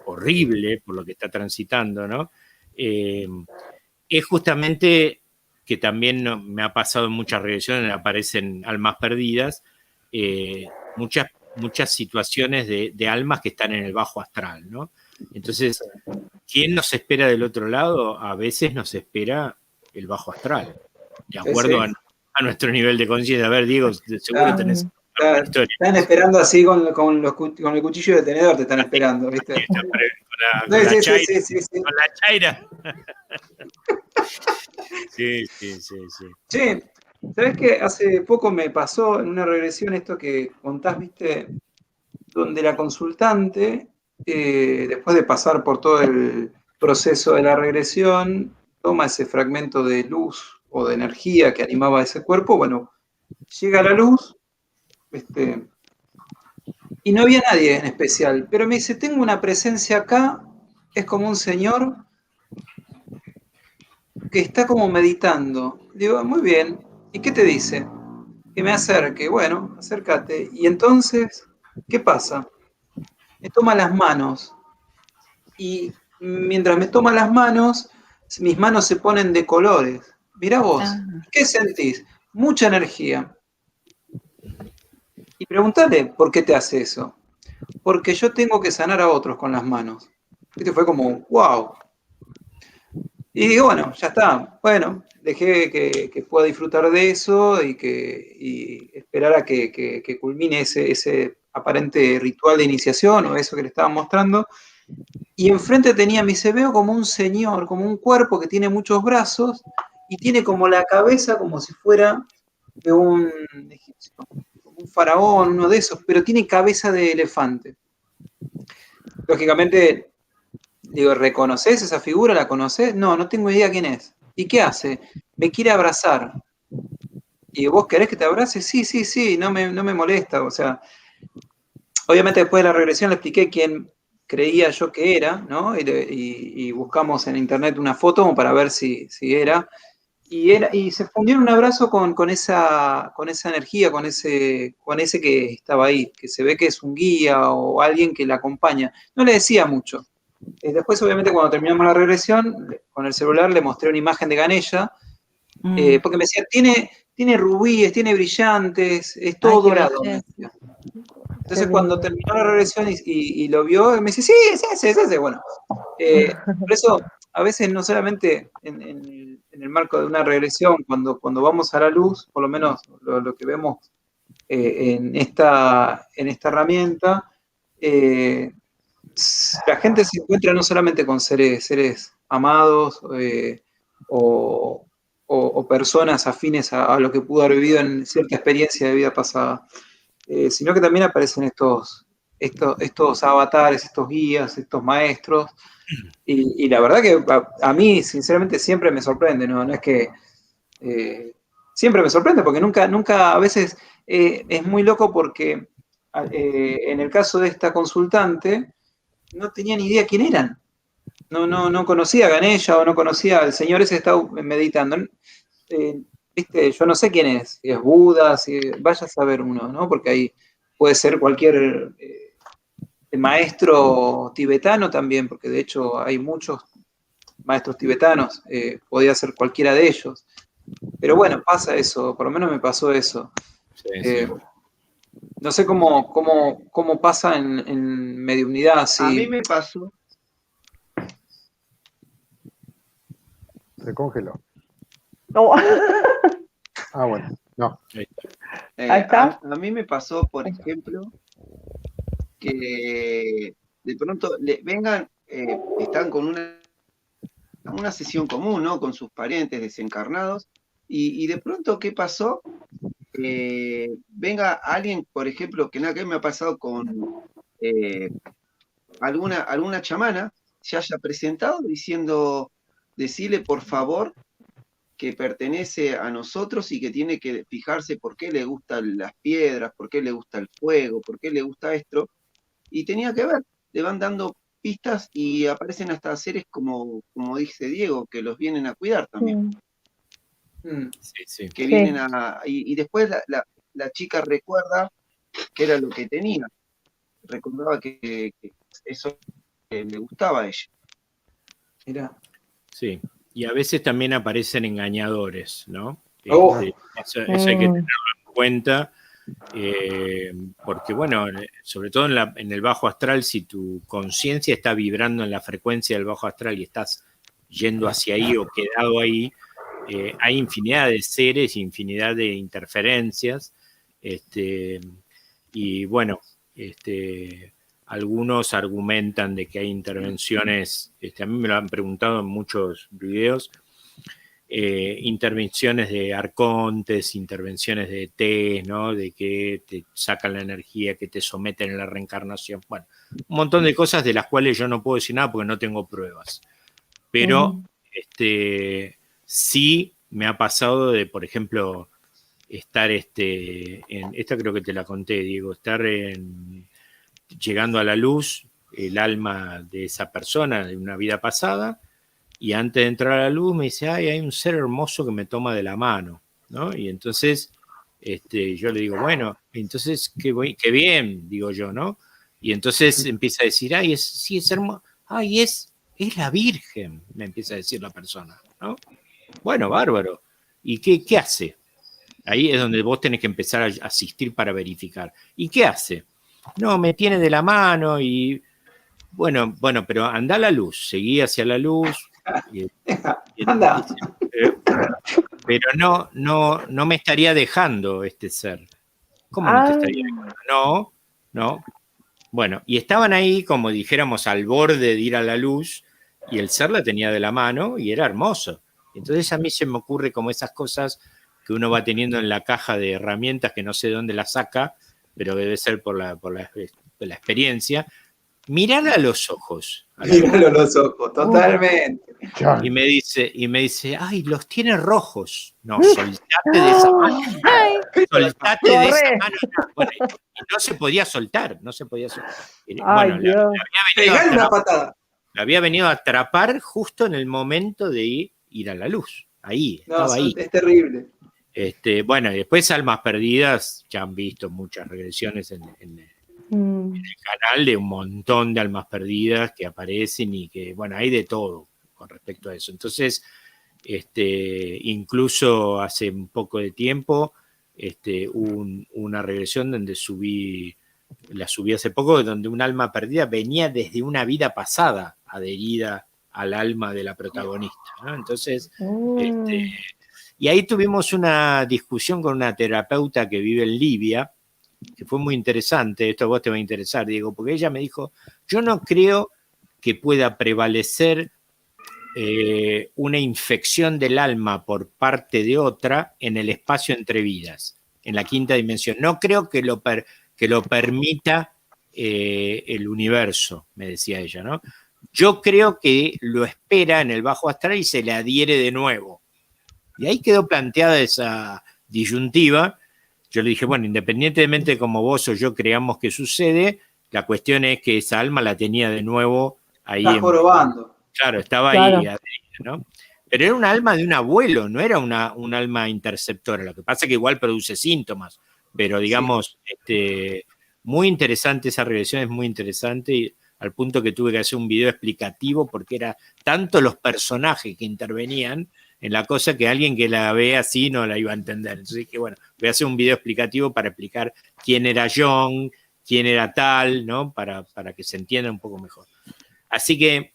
horrible por lo que está transitando, ¿no? Es justamente que también me ha pasado en muchas regresiones, aparecen almas perdidas, muchas situaciones de almas que están en el bajo astral, ¿no? Entonces, ¿quién nos espera del otro lado? A veces nos espera el bajo astral, de acuerdo a nuestro nivel de conciencia. A ver, Diego, seguro tenés Están esperando así con el cuchillo de tenedor, te están esperando, ¿viste? Con la chaira. Sí. Con la chaira. Sí. Che, ¿sabés qué? Hace poco me pasó en una regresión esto que contás, ¿viste? Donde la consultante, después de pasar por todo el proceso de la regresión, toma ese fragmento de luz o de energía que animaba a ese cuerpo, bueno, llega a la luz, y no había nadie en especial, pero me dice, tengo una presencia acá, es como un señor que está como meditando. Digo, muy bien, ¿y qué te dice? Que me acerque, bueno, acércate. Y entonces, ¿qué pasa? Me toma las manos y mientras me toma las manos, mis manos se ponen de colores. Mirá vos, ¿qué sentís? Mucha energía. Y preguntale por qué te hace eso. Porque yo tengo que sanar a otros con las manos. Este fue como, wow. Y digo, bueno, ya está. Bueno, dejé que pueda disfrutar de eso y esperar a que culmine ese aparente ritual de iniciación o eso que le estaba mostrando. Y enfrente tenía, me dice, veo como un señor, como un cuerpo que tiene muchos brazos y tiene como la cabeza como si fuera de un egipcio, como un faraón, uno de esos, pero tiene cabeza de elefante. Lógicamente, digo, ¿reconoces esa figura? ¿La conocés? No, no tengo idea quién es. ¿Y qué hace? Me quiere abrazar. ¿Y vos querés que te abrace? Sí, no me molesta. O sea, obviamente después de la regresión le expliqué quién creía yo que era, ¿no? Y buscamos en internet una foto como para ver si era. Y se fundió en un abrazo con esa energía, con ese que estaba ahí, que se ve que es un guía o alguien que la acompaña. No le decía mucho. Después, obviamente, cuando terminamos la regresión, con el celular le mostré una imagen de Ganesha, porque me decía, tiene rubíes, tiene brillantes, es todo dorado. Entonces, cuando terminó la regresión y lo vio, me dice, sí, es ese. Bueno, por eso, a veces no solamente en el marco de una regresión, cuando vamos a la luz, por lo menos lo que vemos en esta herramienta, la gente se encuentra no solamente con seres amados o personas afines a lo que pudo haber vivido en cierta experiencia de vida pasada, sino que también aparecen estos avatares, estos guías, estos maestros, y la verdad que a mí, sinceramente, siempre me sorprende, ¿no? No es que siempre me sorprende, porque nunca a veces es muy loco porque en el caso de esta consultante, no tenía ni idea quién eran. No conocía a Ganesha o no conocía al señor ese que estaba meditando. ¿Viste? Yo no sé quién es, si es Buda, vaya a saber uno, ¿no? Porque ahí puede ser cualquier maestro tibetano también, porque de hecho hay muchos maestros tibetanos, podía ser cualquiera de ellos. Pero bueno, pasa eso, por lo menos me pasó eso. Sí. No sé cómo pasa en mediunidad. A mí me pasó. Se congeló. No. Bueno, no. Ahí está. A mí me pasó, por ejemplo, que de pronto vengan, están con una sesión común, ¿no? Con sus parientes desencarnados, y de pronto, ¿qué pasó? Venga alguien, por ejemplo, que nada que me ha pasado con alguna chamana, se haya presentado diciendo, decirle por favor que pertenece a nosotros y que tiene que fijarse por qué le gustan las piedras, por qué le gusta el fuego, por qué le gusta esto, y tenía que ver, le van dando pistas y aparecen hasta seres como dice Diego, que los vienen a cuidar también. Sí. Que vienen y después la chica recuerda que era lo que tenía, recordaba que eso le gustaba a ella. Mirá. Sí, y a veces también aparecen engañadores, ¿no? Oh. Eso hay que tenerlo en cuenta, porque bueno, sobre todo en el bajo astral, si tu conciencia está vibrando en la frecuencia del bajo astral y estás yendo hacia ahí o quedado ahí, hay infinidad de seres, infinidad de interferencias, Y bueno, algunos argumentan de que hay intervenciones, a mí me lo han preguntado en muchos videos, intervenciones de arcontes, intervenciones de ET, ¿no? De que te sacan la energía, que te someten a la reencarnación. Bueno, un montón de cosas de las cuales yo no puedo decir nada porque no tengo pruebas. Pero sí me ha pasado de, por ejemplo, estar esta creo que te la conté, Diego, estar llegando a la luz el alma de esa persona de una vida pasada, y antes de entrar a la luz me dice, ay, hay un ser hermoso que me toma de la mano, ¿no? Y entonces yo le digo, bueno, entonces qué bien, digo yo, ¿no? Y entonces empieza a decir, ay, sí, es hermoso, ay, es la Virgen, me empieza a decir la persona, ¿no? Bueno, bárbaro. ¿Y qué hace? Ahí es donde vos tenés que empezar a asistir para verificar. ¿Y qué hace? No, me tiene de la mano y bueno, pero anda a la luz, seguí hacia la luz. Anda. Pero no me estaría dejando este ser. ¿Cómo no te estaría dejando? No. Bueno, y estaban ahí, como dijéramos, al borde de ir a la luz, y el ser la tenía de la mano y era hermoso. Entonces a mí se me ocurre como esas cosas que uno va teniendo en la caja de herramientas que no sé de dónde las saca, pero debe ser por la experiencia. Mirala a los ojos. Míralo a los ojos, totalmente. Y me dice, ay, los tiene rojos. No, soltate de esa mano. Soltate de esa mano. Bueno, y no se podía soltar, Bueno, la había venido a atrapar justo en el momento de ir a la luz. Ahí, estaba ahí. Es terrible. Bueno, y después Almas Perdidas, ya han visto muchas regresiones en el canal de un montón de almas perdidas que aparecen y que, bueno, hay de todo con respecto a eso. Entonces, incluso hace un poco de tiempo, una regresión donde la subí hace poco, donde un alma perdida venía desde una vida pasada adherida al alma de la protagonista, ¿no? Entonces, y ahí tuvimos una discusión con una terapeuta que vive en Libia, que fue muy interesante. Esto a vos te va a interesar, Diego, porque ella me dijo, yo no creo que pueda prevalecer una infección del alma por parte de otra en el espacio entre vidas, en la quinta dimensión. No creo que lo permita el universo, me decía ella, ¿no? Yo creo que lo espera en el bajo astral y se le adhiere de nuevo. Y ahí quedó planteada esa disyuntiva. Yo le dije, bueno, independientemente de cómo vos o yo creamos que sucede, la cuestión es que esa alma la tenía de nuevo ahí. Está jorobando. Claro, estaba ahí, ¿no? Pero era un alma de un abuelo, no era un alma interceptora. Lo que pasa es que igual produce síntomas, pero digamos, muy interesante esa regresión, es muy interesante, y al punto que tuve que hacer un video explicativo porque era tanto los personajes que intervenían en la cosa que alguien que la ve así no la iba a entender. Entonces dije, bueno, voy a hacer un video explicativo para explicar quién era John, quién era tal, ¿no? Para que se entienda un poco mejor. Así que,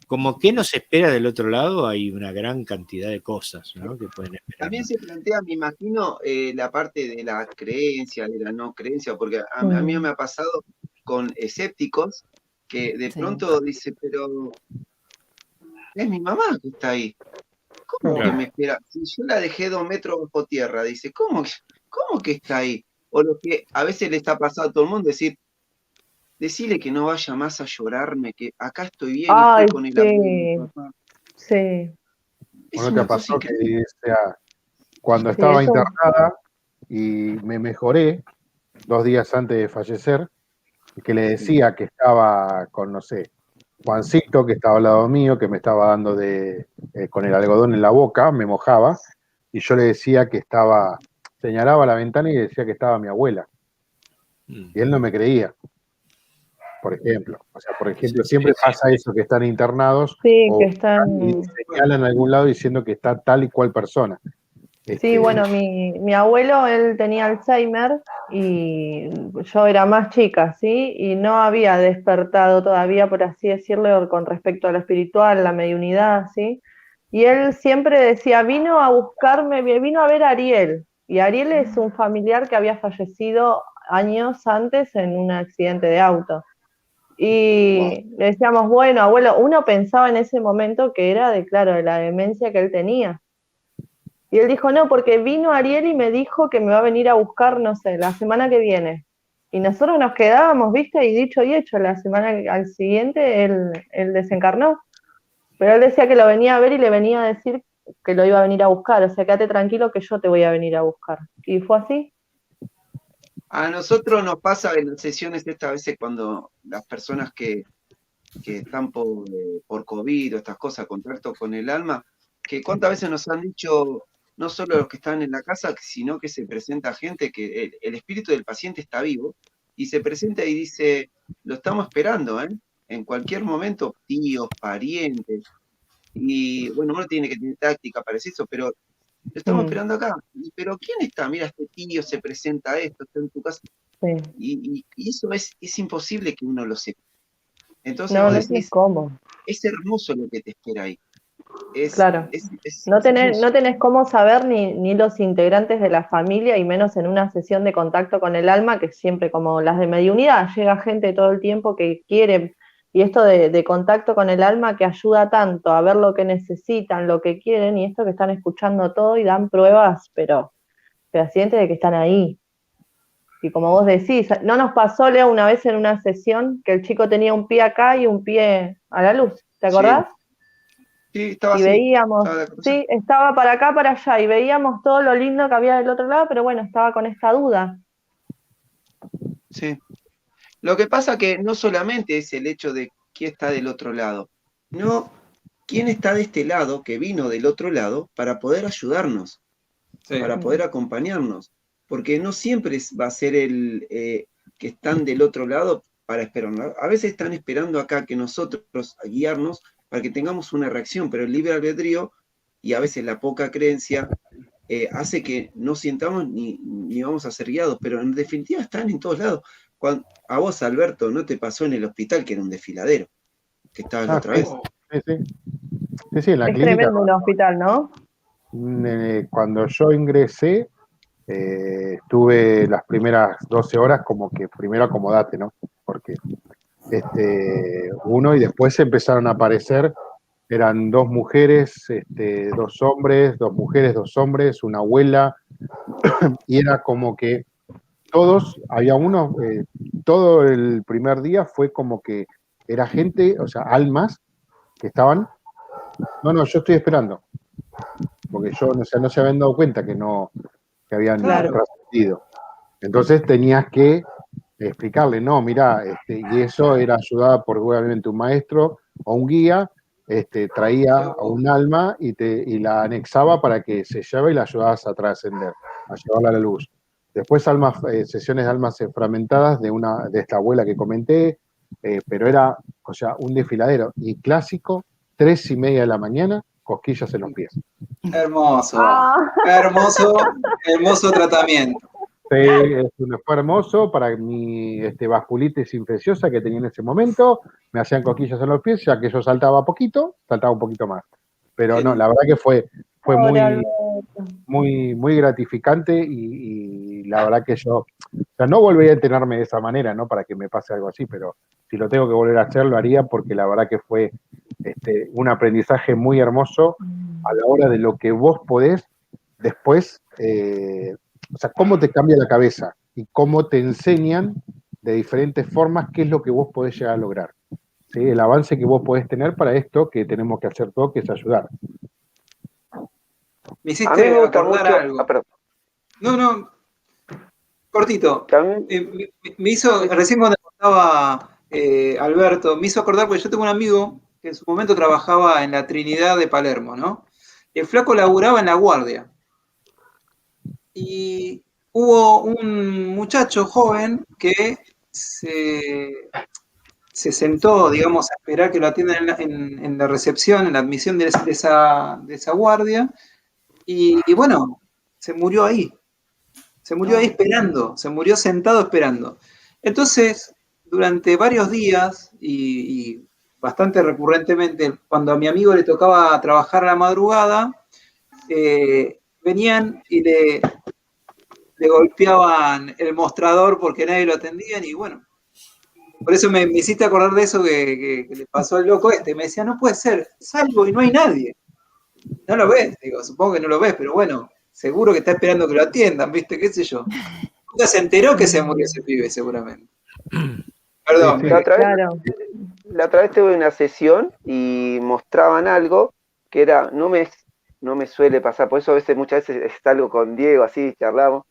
como que nos espera del otro lado, hay una gran cantidad de cosas, ¿no? Que pueden esperar. También se plantea, me imagino, la parte de la creencia, de la no creencia, porque a mí me ha pasado con escépticos que de pronto dice, pero es mi mamá que está ahí. ¿Cómo que me espera? Si yo la dejé 2 metros bajo tierra, dice, ¿cómo que está ahí? O lo que a veces le está pasando a todo el mundo, decirle que no vaya más a llorarme, que acá estoy bien, estoy con el amor de mi papá. Sí. ¿No te pasó que cuando estaba internada y me mejoré 2 días antes de fallecer, que le decía que estaba con, no sé, Juancito, que estaba al lado mío, que me estaba dando con el algodón en la boca, me mojaba, y yo le decía que señalaba la ventana y decía que estaba mi abuela. Y él no me creía, por ejemplo. O sea, siempre pasa eso, que están internados, sí, o que están... y señalan a algún lado diciendo que está tal y cual persona. Sí, bueno, mi abuelo, él tenía Alzheimer y yo era más chica, ¿sí? Y no había despertado todavía, por así decirlo, con respecto a lo espiritual, la mediunidad, ¿sí? Y él siempre decía, vino a buscarme, vino a ver a Ariel. Y Ariel es un familiar que había fallecido años antes en un accidente de auto. Y le decíamos, bueno, abuelo, uno pensaba en ese momento que era de la demencia que él tenía. Y él dijo, no, porque vino Ariel y me dijo que me va a venir a buscar, no sé, la semana que viene. Y nosotros nos quedábamos, ¿viste? Y dicho y hecho, la semana al siguiente él desencarnó. Pero él decía que lo venía a ver y le venía a decir que lo iba a venir a buscar. O sea, quédate tranquilo que yo te voy a venir a buscar. Y fue así. A nosotros nos pasa en las sesiones estas veces cuando las personas que están por COVID o estas cosas, contacto con el alma, que cuántas veces nos han dicho, no solo los que están en la casa, sino que se presenta gente que el espíritu del paciente está vivo y se presenta y dice, lo estamos esperando, ¿eh? En cualquier momento, tíos, parientes, y bueno, uno tiene que tener táctica para eso, pero lo estamos esperando acá. Pero ¿quién está? Mira, este tío se presenta esto, está en tu casa. Sí. Y eso es imposible que uno lo sepa. Entonces No, vos no decís, sé cómo. es hermoso lo que te espera ahí. Claro. No tenés cómo saber ni los integrantes de la familia, y menos en una sesión de contacto con el alma, que siempre, como las de mediunidad, llega gente todo el tiempo que quiere, y esto de contacto con el alma que ayuda tanto a ver lo que necesitan, lo que quieren, y esto que están escuchando todo y dan pruebas, pero fehacientes de que están ahí. Y como vos decís, ¿no nos pasó, Leo, una vez en una sesión que el chico tenía un pie acá y un pie a la luz? ¿Te acordás? Sí, estaba Y así. veíamos, sí, estaba para acá, para allá, y veíamos todo lo lindo que había del otro lado, pero bueno, estaba con esta duda. Sí. Lo que pasa que no solamente es el hecho de quién está del otro lado, no quién está de este lado, que vino del otro lado, para poder ayudarnos, para poder acompañarnos. Porque no siempre va a ser el que están del otro lado para esperarnos. A veces están esperando acá que nosotros, a guiarnos, para que tengamos una reacción, pero el libre albedrío y a veces la poca creencia hace que no sientamos ni vamos a ser guiados, pero en definitiva están en todos lados. A vos, Alberto, ¿no te pasó en el hospital que era un desfiladero? Que estabas la otra vez. Sí, en la es clínica. Tremendo un hospital, ¿no? Cuando yo ingresé, estuve las primeras 12 horas como que primero acomodate, ¿no? Porque uno y después empezaron a aparecer, eran 2 mujeres, 2 hombres, 2 mujeres, 2 hombres, una abuela, y era como que todos, había uno, todo el primer día fue como que era gente, o sea, almas que estaban, no, yo estoy esperando, porque yo, o sea, no se habían dado cuenta que habían trascendido. Entonces tenías que explicarle, no, mira, y eso era ayudada por obviamente un maestro o un guía, traía a un alma y la anexaba para que se lleve y la ayudabas a trascender, a llevarla a la luz. Después sesiones de almas fragmentadas de esta abuela que comenté, pero era, o sea, un desfiladero y clásico, 3:30 de la mañana, cosquillas en los pies. Hermoso, hermoso tratamiento. Fue hermoso para mi vasculitis infecciosa que tenía en ese momento, me hacían cosquillas en los pies, ya que yo saltaba un poquito más. Pero no, la verdad que fue muy gratificante y la verdad que yo, o sea, no volvería a entrenarme de esa manera, ¿no? Para que me pase algo así, pero si lo tengo que volver a hacer, lo haría porque la verdad que fue un aprendizaje muy hermoso a la hora de lo que vos podés después, o sea, cómo te cambia la cabeza y cómo te enseñan de diferentes formas qué es lo que vos podés llegar a lograr. ¿Sí? El avance que vos podés tener para esto que tenemos que hacer todo, que es ayudar. Me hiciste acordar algo. No, cortito. Me hizo, recién cuando contaba Alberto, me hizo acordar, porque yo tengo un amigo que en su momento trabajaba en la Trinidad de Palermo, ¿no? El flaco laburaba en la guardia. Y hubo un muchacho joven que se sentó, digamos, a esperar que lo atiendan en la recepción, en la admisión de esa guardia, y bueno, se murió ahí esperando, se murió sentado esperando. Entonces, durante varios días y bastante recurrentemente, cuando a mi amigo le tocaba trabajar a la madrugada, venían y le le golpeaban el mostrador porque nadie lo atendían y bueno. Por eso me hiciste acordar de eso que le pasó al loco este. Me decía, no puede ser, salgo y no hay nadie. No lo ves, digo, supongo que no lo ves, pero bueno, seguro que está esperando que lo atiendan, ¿viste? ¿Qué sé yo? Nunca se enteró que se murió ese pibe, seguramente. Perdón. Sí, sí. Claro. La otra vez tuve una sesión y mostraban algo que era, no me suele pasar, por eso a veces, muchas veces salgo con Diego, así charlamos,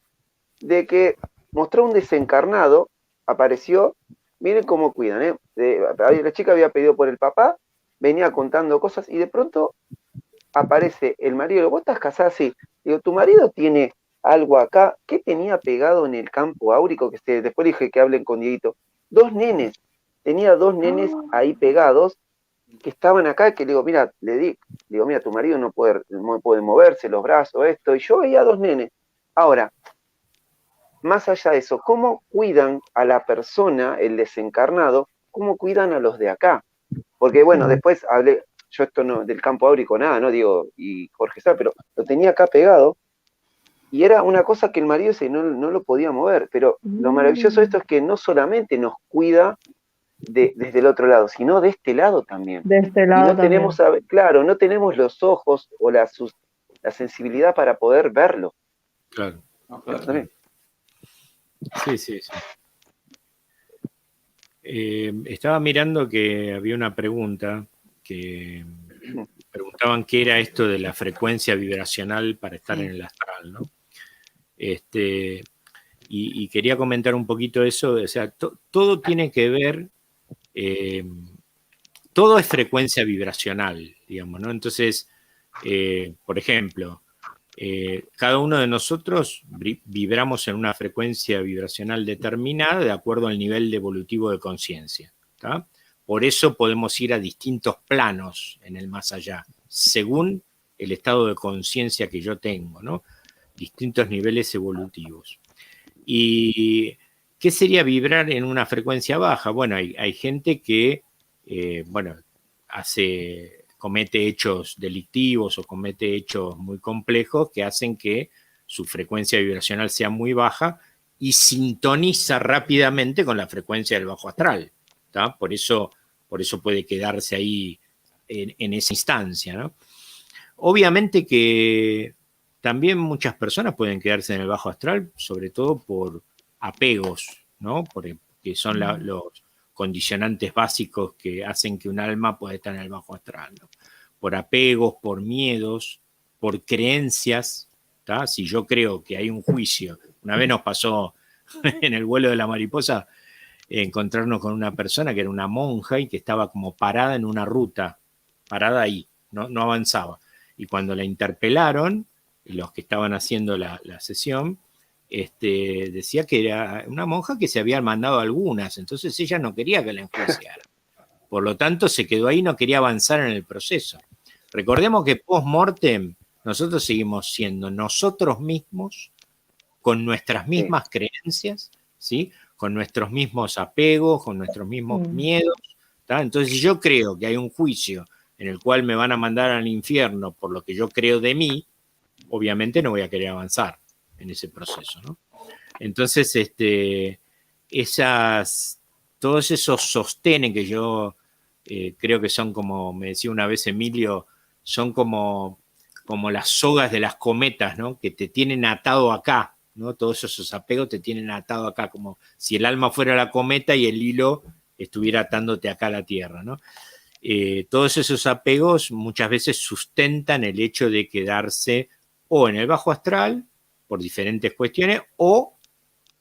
de que mostró un desencarnado, apareció, miren cómo cuidan, ¿eh? La chica había pedido por el papá, venía contando cosas y de pronto aparece el marido, vos estás casada, sí, digo, tu marido tiene algo acá, ¿qué tenía pegado en el campo áurico? Después dije que hablen con Dieguito, 2 nenes, tenía 2 nenes ahí pegados, que estaban acá, que le digo, mira, mira, tu marido no puede moverse los brazos, esto, y yo veía 2 nenes. Ahora, más allá de eso, ¿cómo cuidan a la persona, el desencarnado, cómo cuidan a los de acá? Porque bueno, después hablé, yo esto no, del campo áurico nada, no digo, y Jorge sabe, pero lo tenía acá pegado, y era una cosa que el marido no lo podía mover, pero lo maravilloso de esto es que no solamente nos cuida desde el otro lado, sino de este lado también. De este lado y no también. tenemos, claro, no tenemos los ojos o la sensibilidad para poder verlo. Claro. No, claro. ¿También? Sí. Estaba mirando que había una pregunta que preguntaban qué era esto de la frecuencia vibracional para estar en el astral, ¿no? Y quería comentar un poquito eso, o sea, todo tiene que ver, todo es frecuencia vibracional, digamos, ¿no? Entonces, por ejemplo, cada uno de nosotros vibramos en una frecuencia vibracional determinada de acuerdo al nivel evolutivo de conciencia. Por eso podemos ir a distintos planos en el más allá, según el estado de conciencia que yo tengo, ¿no? Distintos niveles evolutivos. ¿Y qué sería vibrar en una frecuencia baja? Bueno, hay gente que, comete hechos delictivos o comete hechos muy complejos que hacen que su frecuencia vibracional sea muy baja y sintoniza rápidamente con la frecuencia del bajo astral. ¿Tá? Por eso puede quedarse ahí en esa instancia, ¿no? Obviamente que también muchas personas pueden quedarse en el bajo astral, sobre todo por apegos, ¿no? Que son los condicionantes básicos que hacen que un alma pueda estar en el bajo astral, ¿no? Por apegos, por miedos, por creencias, ¿tá? Si yo creo que hay un juicio, una vez nos pasó en el vuelo de la mariposa encontrarnos con una persona que era una monja y que estaba como parada en una ruta, parada ahí, no avanzaba. Y cuando la interpelaron, los que estaban haciendo la sesión, decía que era una monja que se habían mandado algunas, entonces ella no quería que la enjuiciaran. Por lo tanto, se quedó ahí, no quería avanzar en el proceso. Recordemos que post-mortem nosotros seguimos siendo nosotros mismos, con nuestras mismas creencias, ¿sí? Con nuestros mismos apegos, con nuestros mismos miedos. ¿tá? Entonces, si yo creo que hay un juicio en el cual me van a mandar al infierno por lo que yo creo de mí, obviamente no voy a querer avanzar en ese proceso, ¿no? Entonces, todos esos sostenes que yo creo que son como, me decía una vez Emilio, son como las sogas de las cometas, ¿no? Que te tienen atado acá, ¿no? Todos esos apegos te tienen atado acá, como si el alma fuera la cometa y el hilo estuviera atándote acá a la tierra, ¿no? Todos esos apegos muchas veces sustentan el hecho de quedarse o en el bajo astral por diferentes cuestiones o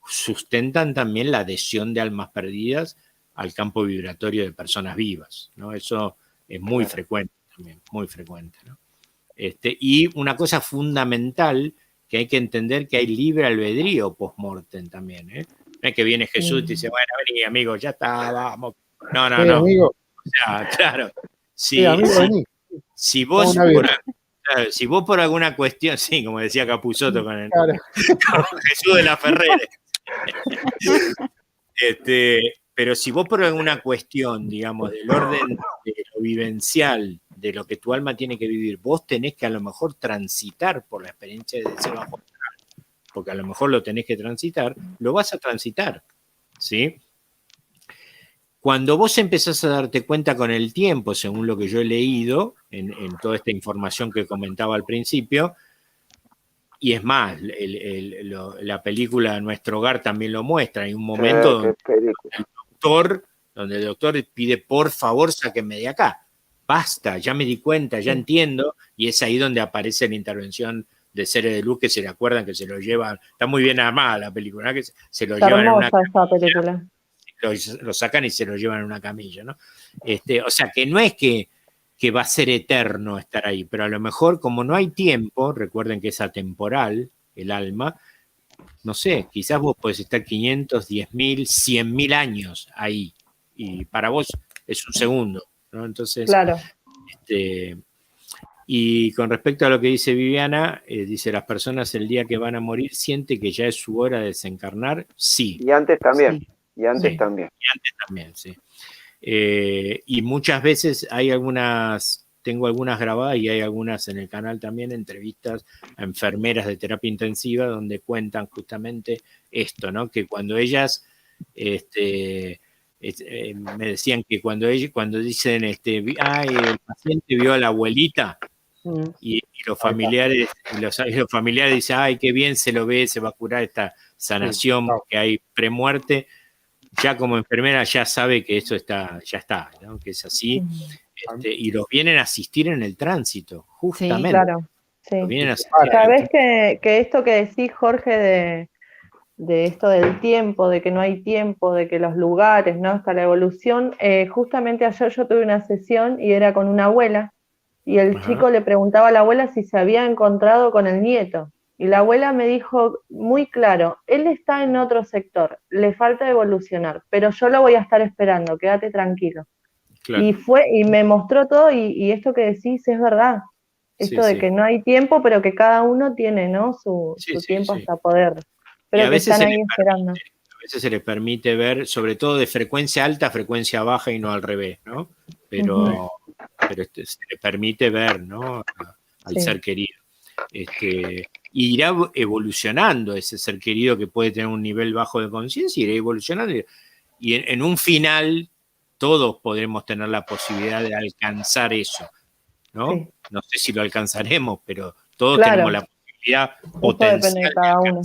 sustentan también la adhesión de almas perdidas al campo vibratorio de personas vivas, ¿no? Eso es muy frecuente también, muy frecuente, ¿no? Y una cosa fundamental que hay que entender que hay libre albedrío post-mortem también, ¿eh? No es que viene Jesús y te dice, bueno, vení, amigo, ya está, vamos. No. Amigo. O sea, claro. Amigo, vení. Si vos por alguna cuestión, sí, como decía Capusotto con Jesús de la Ferrere. Pero si vos por alguna cuestión, digamos, del orden de lo vivencial, de lo que tu alma tiene que vivir, vos tenés que a lo mejor transitar por la experiencia de ese bajo astral porque a lo mejor lo tenés que transitar, lo vas a transitar, ¿sí? Cuando vos empezás a darte cuenta con el tiempo, según lo que yo he leído, en toda esta información que comentaba al principio, y es más, la película Nuestro Hogar también lo muestra, hay un momento donde el doctor pide, por favor, sáquenme de acá, basta, ya me di cuenta, ya entiendo, y es ahí donde aparece la intervención de seres de luz que se le acuerdan que se lo llevan, está muy bien armada la película, ¿no? Que se lo llevan en una esa película. lo sacan y se lo llevan en una camilla, ¿no? O sea, que no es que va a ser eterno estar ahí, pero a lo mejor como no hay tiempo, recuerden que es atemporal el alma, no sé, quizás vos podés estar 500, 10.000, 100.000 años ahí, y para vos es un segundo, ¿no? Entonces, claro. Y con respecto a lo que dice Viviana, dice, las personas el día que van a morir siente que ya es su hora de desencarnar, sí. Y antes también, sí. y antes Sí. también. Y antes también, sí. Y muchas veces tengo algunas grabadas y hay algunas en el canal también, entrevistas a enfermeras de terapia intensiva donde cuentan justamente esto, ¿no? Que cuando ellas, me decían que cuando dicen, ay, el paciente vio a la abuelita, y los familiares, los familiares dicen, ay, qué bien se lo ve, se va a curar esta sanación que hay premuerte, ya como enfermera ya sabe que eso ya está, ¿no? Que es así, y los vienen a asistir en el tránsito, justamente. Sí, claro, sí. Los vienen a asistir. Sabés que esto que decís, Jorge, de esto del tiempo, de que no hay tiempo, de que los lugares, ¿no? Hasta la evolución, justamente ayer yo tuve una sesión y era con una abuela, y el chico le preguntaba a la abuela si se había encontrado con el nieto. Y la abuela me dijo muy claro, él está en otro sector, le falta evolucionar, pero yo lo voy a estar esperando, quédate tranquilo. Claro. Y me mostró todo, y esto que decís es verdad. Esto de que no hay tiempo, pero que cada uno tiene, ¿no? Su tiempo hasta poder. Pero que están ahí esperando. A veces se les permite ver, sobre todo de frecuencia alta, frecuencia baja y no al revés, ¿no? Pero se les permite ver, ¿no? Al ser querido. Y irá evolucionando ese ser querido que puede tener un nivel bajo de conciencia, irá evolucionando. Y en un final, todos podremos tener la posibilidad de alcanzar eso, ¿no? Sí. No sé si lo alcanzaremos, pero todos tenemos la posibilidad potencial de cada uno.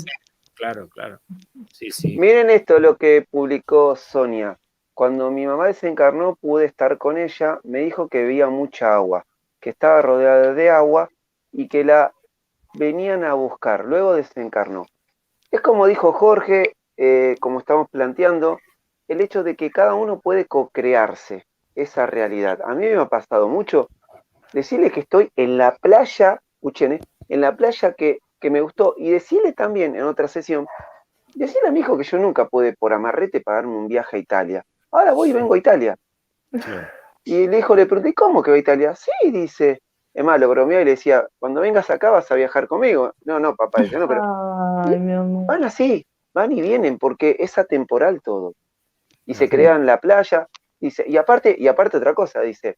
Claro. Sí. Miren esto, lo que publicó Sonia. Cuando mi mamá desencarnó, pude estar con ella. Me dijo que veía mucha agua, que estaba rodeada de agua y que la venían a buscar. Luego desencarnó. Es como dijo Jorge, como estamos planteando, el hecho de que cada uno puede co-crearse esa realidad. A mí me ha pasado mucho decirle que estoy en la playa, escuchen, en la playa que me gustó, y decirle también en otra sesión, decirle a mi hijo que yo nunca pude por amarrete pagarme un viaje a Italia. Ahora voy y vengo a Italia. Sí. Y el hijo le pregunté, ¿cómo que va a Italia? Sí, dice. Es más, lo bromeó y le decía, cuando vengas acá vas a viajar conmigo. No, papá, dice, no, pero... Ay, mi amor. Van así, van y vienen, porque es atemporal todo. Y se crean la playa, dice, y aparte otra cosa, dice,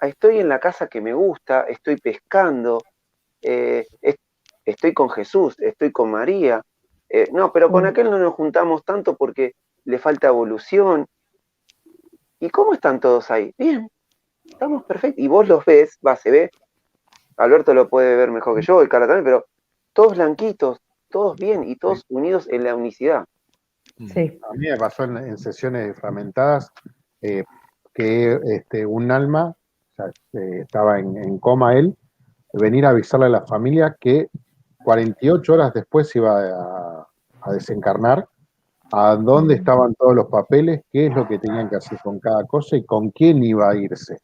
estoy en la casa que me gusta, estoy pescando, estoy con Jesús, estoy con María. No, pero con aquel no nos juntamos tanto porque le falta evolución. ¿Y cómo están todos ahí? Bien, estamos perfectos. Y vos los ves, se ve, Alberto lo puede ver mejor que yo, el Carla también, pero todos blanquitos, todos bien y todos unidos en la unicidad. Sí. A mí me pasó en sesiones fragmentadas que un alma, o sea, estaba en coma él, venir a avisarle a la familia que 48 horas después iba a desencarnar, a dónde estaban todos los papeles, qué es lo que tenían que hacer con cada cosa y con quién iba a irse,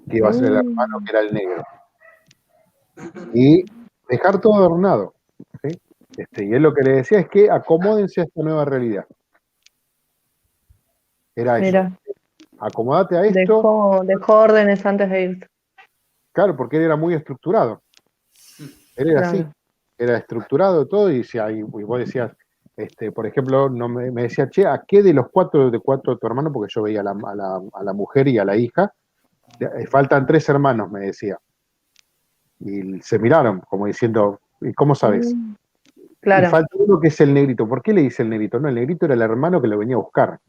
que iba a ser el hermano que era el negro. Y dejar todo adornado, ¿sí? Y él lo que le decía es que acomódense a esta nueva realidad. Era eso. Acomódate a esto. Dejó órdenes antes de irse. Claro, porque él era muy estructurado. Él era así. Era estructurado todo y vos decías, por ejemplo, me decía, che, ¿a qué de los cuatro de tu hermano? Porque yo veía a la mujer y a la hija. Faltan 3 hermanos, me decía. Y se miraron, como diciendo, ¿y cómo sabes? Y Claro. falta uno que es el negrito. ¿Por qué le dice el negrito? No, el negrito era el hermano que lo venía a buscar.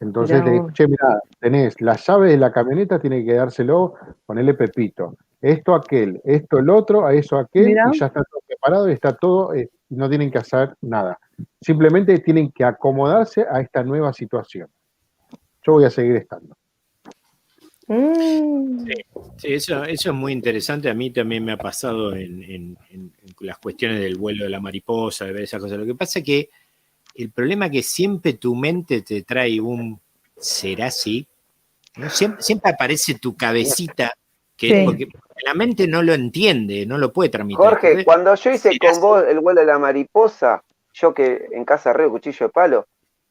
Entonces Mirá le dijo, vos. che, mirá, tenés las llaves de la camioneta, tiene que dárselo, ponerle Pepito. Esto, aquel, esto, el otro, a eso, aquel, Mirá. y ya está todo preparado y está todo, no tienen que hacer nada. Simplemente tienen que acomodarse a esta nueva situación. Yo voy a seguir estando. Sí, eso es muy interesante. A mí también me ha pasado en las cuestiones del vuelo de la mariposa, de ver esas cosas. Lo que pasa es que el problema es que siempre tu mente te trae un ¿será así? ¿No? Siempre aparece tu cabecita, Sí. porque la mente no lo entiende, no lo puede tramitar. Jorge, Entonces, cuando yo hice ¿será con así? vos el vuelo de la mariposa, yo que en casa reo cuchillo de palo,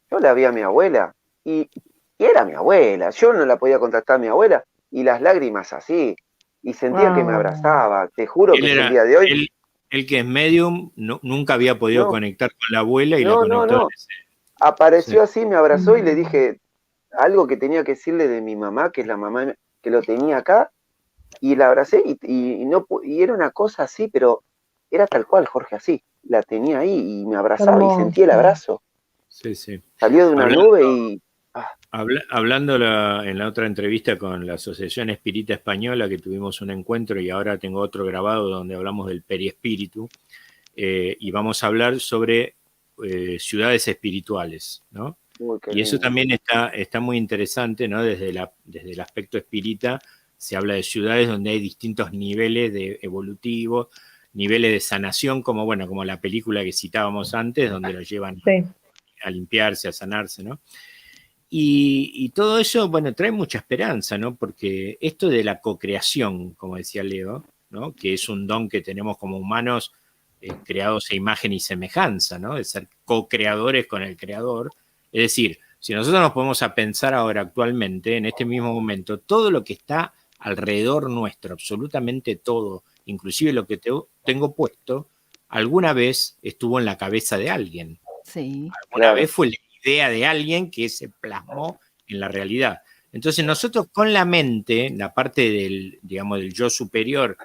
yo la vi a mi abuela y era mi abuela. Yo no la podía contactar a mi abuela y las lágrimas así. Y sentía que me abrazaba. Te juro Él que es el era, día de hoy. él que es medium, nunca había podido No, conectar con la abuela y la no, no, conectó en no. ese. Apareció Sí. así, me abrazó y le dije algo que tenía que decirle de mi mamá, que es la mamá que lo tenía acá, y la abracé y era una cosa así, pero era tal cual, Jorge, así. La tenía ahí y me abrazaba y sentí el abrazo. Sí, sí. Salió de una nube y... Hablando en la otra entrevista con la Asociación Espírita Española, que tuvimos un encuentro y ahora tengo otro grabado donde hablamos del periespíritu, y vamos a hablar sobre ciudades espirituales, ¿no? Uy, qué Y eso lindo. también está muy interesante, ¿no? Desde el aspecto espírita se habla de ciudades donde hay distintos niveles de evolutivos, niveles de sanación, como la película que citábamos antes, donde lo llevan a limpiarse, a sanarse, ¿no? Y todo eso, trae mucha esperanza, ¿no? Porque esto de la cocreación, como decía Leo, ¿no? Que es un don que tenemos como humanos creados a imagen y semejanza, ¿no? De ser co-creadores con el creador. Es decir, si nosotros nos ponemos a pensar ahora actualmente, en este mismo momento, todo lo que está alrededor nuestro, absolutamente todo, inclusive lo que tengo puesto, alguna vez estuvo en la cabeza de alguien. Sí. Alguna vez fue la idea de alguien que se plasmó en la realidad. Entonces nosotros con la mente, la parte del yo superior,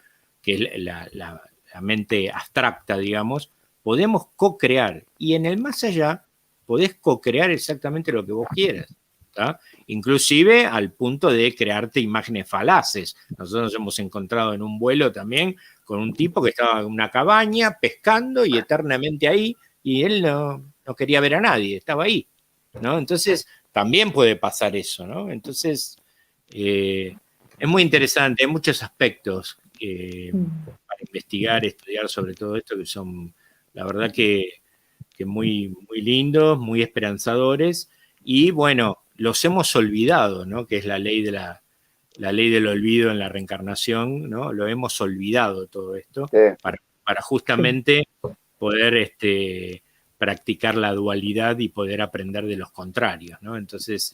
que es la mente abstracta, digamos, podemos co-crear. Y en el más allá, podés co-crear exactamente lo que vos quieras. ¿tá? Inclusive al punto de crearte imágenes falaces. Nosotros nos hemos encontrado en un vuelo también con un tipo que estaba en una cabaña pescando y eternamente ahí, y él no quería ver a nadie, estaba ahí, ¿no? Entonces, también puede pasar eso, ¿no? Entonces, es muy interesante, hay muchos aspectos para investigar, estudiar sobre todo esto, que son, la verdad que muy, muy lindos, muy esperanzadores, y bueno, los hemos olvidado, ¿no? Que es la ley del olvido en la reencarnación, ¿no? Lo hemos olvidado todo esto, para justamente poder practicar la dualidad y poder aprender de los contrarios, ¿no? Entonces,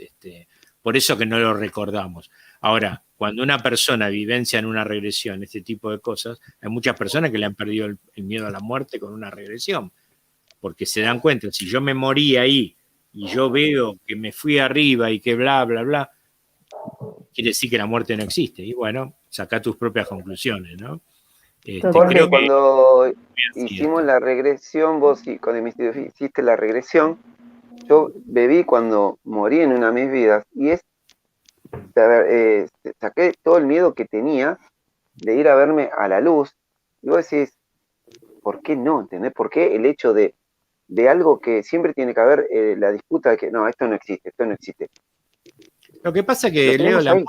por eso que no lo recordamos. Ahora, cuando una persona vivencia en una regresión este tipo de cosas, hay muchas personas que le han perdido el miedo a la muerte con una regresión, porque se dan cuenta, si yo me morí ahí y yo veo que me fui arriba y que bla, bla, bla, quiere decir que la muerte no existe. Y bueno, saca tus propias conclusiones, ¿no? Jorge, creo cuando que hicimos la regresión, vos cuando hiciste la regresión, yo bebí cuando morí en una de mis vidas y saqué todo el miedo que tenía de ir a verme a la luz. Y vos decís, ¿por qué no? ¿Entendés? ¿Por qué el hecho de algo que siempre tiene que haber la disputa de que no, esto no existe, esto no existe? Lo que pasa es que, Leo, la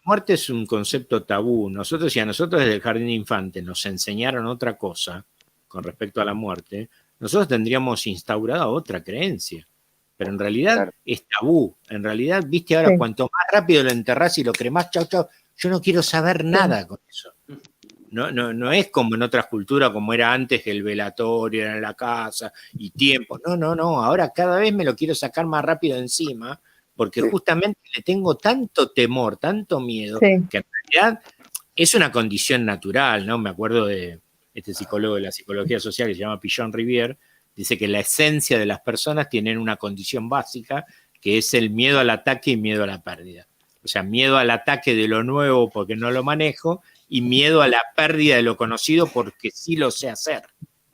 muerte es un concepto tabú. Si a nosotros desde el jardín de infantes nos enseñaron otra cosa con respecto a la muerte, nosotros tendríamos instaurada otra creencia. Pero en realidad es tabú. En realidad, viste, ahora cuanto más rápido lo enterrás y lo cremás, chau, chau, yo no quiero saber nada con eso. No es como en otras culturas, como era antes, que el velatorio era en la casa y tiempo. No. Ahora cada vez me lo quiero sacar más rápido encima, porque justamente le tengo tanto temor, tanto miedo, que en realidad es una condición natural, ¿no? Me acuerdo de este psicólogo de la psicología social que se llama Pichon Rivière, dice que la esencia de las personas tienen una condición básica, que es el miedo al ataque y miedo a la pérdida. O sea, miedo al ataque de lo nuevo porque no lo manejo, y miedo a la pérdida de lo conocido porque sí lo sé hacer,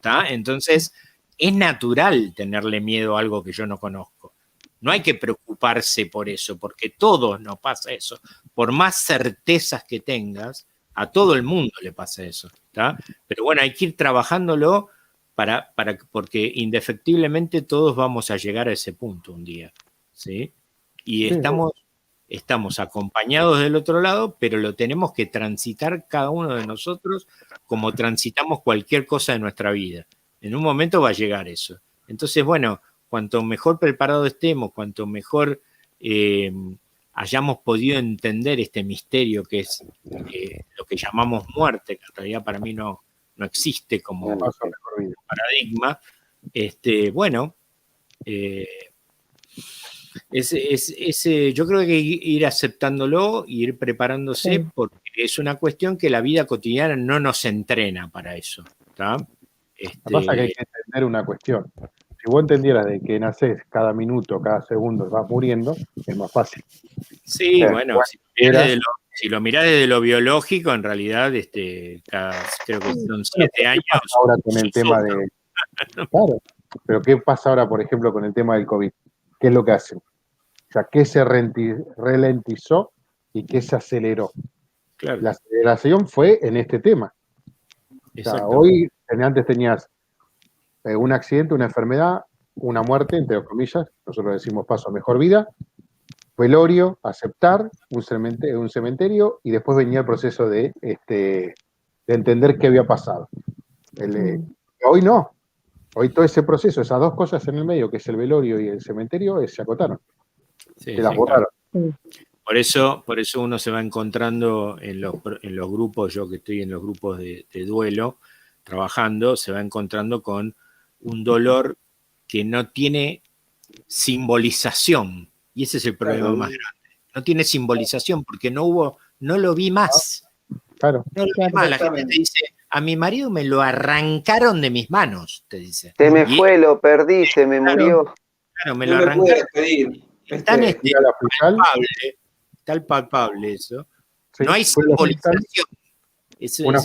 ¿tá? Entonces, es natural tenerle miedo a algo que yo no conozco. No hay que preocuparse por eso, porque todos nos pasa eso. Por más certezas que tengas, a todo el mundo le pasa eso, ¿tá? Pero bueno, hay que ir trabajándolo porque indefectiblemente todos vamos a llegar a ese punto un día, ¿sí? Y Sí. estamos acompañados del otro lado, pero lo tenemos que transitar cada uno de nosotros como transitamos cualquier cosa de nuestra vida. En un momento va a llegar eso. Entonces, bueno, cuanto mejor preparado estemos, cuanto mejor hayamos podido entender este misterio que es lo que llamamos muerte, que en realidad para mí no existe como paradigma, bueno, yo creo que hay que ir aceptándolo y ir preparándose, Sí. porque es una cuestión que la vida cotidiana no nos entrena para eso, ¿tá? Lo que pasa es que hay que entender una cuestión. Si vos entendieras de que nacés cada minuto, cada segundo, vas muriendo, es más fácil. Sí, Pero, bueno, si lo mirás desde lo biológico, en realidad, creo que son 7 años. ¿Qué pasa ahora con el tema de... Claro, pero ¿qué pasa ahora, por ejemplo, con el tema del COVID? ¿Qué es lo que hacen? O sea, ¿qué se ralentizó y qué se aceleró? Claro. La aceleración fue en este tema. O sea, hoy, antes tenías un accidente, una enfermedad, una muerte, entre comillas, nosotros decimos paso a mejor vida, velorio, aceptar, un cementerio, y después venía el proceso de entender qué había pasado. Hoy no. Hoy todo ese proceso, esas dos cosas en el medio, que es el velorio y el cementerio, se acotaron. Sí, se las borraron. Claro. Por eso uno se va encontrando en los grupos, yo que estoy en los grupos de duelo, trabajando, se va encontrando con un dolor que no tiene simbolización. Y ese es el problema más grande. No tiene simbolización porque no lo vi más. Claro. No lo vi más. La gente te dice, a mi marido me lo arrancaron de mis manos, te dice. Se me fue, lo perdí, se me murió. Claro, me lo arrancaron. Tal palpable eso. Sí, no hay simbolización. Una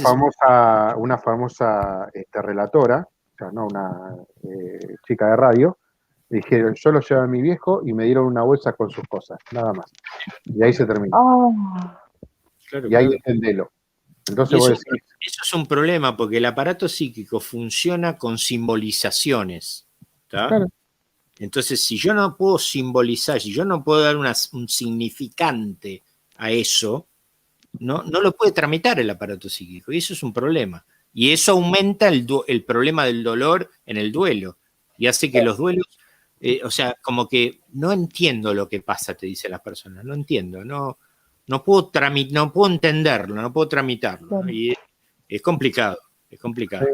famosa relatora, o sea, no una chica de radio, dijeron, yo lo llevé a mi viejo y me dieron una bolsa con sus cosas, nada más. Y ahí se terminó. Oh. Claro, y ahí entendelo. Entonces eso es un problema, porque el aparato psíquico funciona con simbolizaciones. ¿Tá? Claro. Entonces, si yo no puedo simbolizar, si yo no puedo dar un significante a eso, no lo puede tramitar el aparato psíquico. Y eso es un problema. Y eso aumenta el problema del dolor en el duelo. Y hace que los duelos, o sea, como que no entiendo lo que pasa, te dicen las personas. No entiendo, no puedo entenderlo, no puedo tramitarlo. Claro. Y es complicado, es complicado.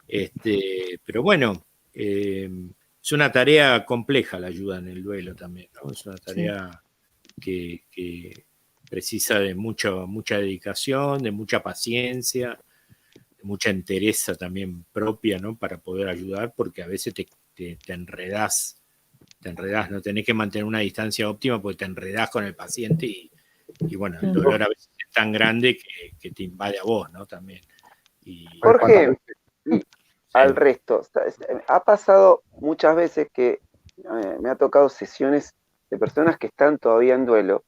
Pero bueno, es una tarea compleja la ayuda en el duelo también, ¿no? Es una tarea que precisa de mucha dedicación, de mucha paciencia, de mucha entereza también propia, ¿no? Para poder ayudar, porque a veces te enredás, no tenés que mantener una distancia óptima porque te enredás con el paciente y bueno, el dolor a veces es tan grande que te invade a vos, ¿no? También. Jorge, al resto, ha pasado muchas veces que me ha tocado sesiones de personas que están todavía en duelo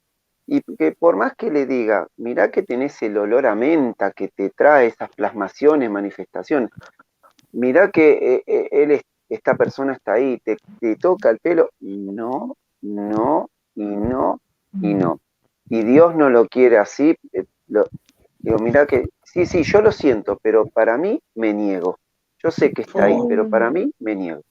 y que por más que le diga, mirá que tenés el olor a menta que te trae esas plasmaciones, manifestaciones, mirá que esta persona está ahí, te toca el pelo, y no. Y Dios no lo quiere así. Digo, mirá que, sí, yo lo siento, pero para mí me niego. Yo sé que está ahí, pero para mí me niego.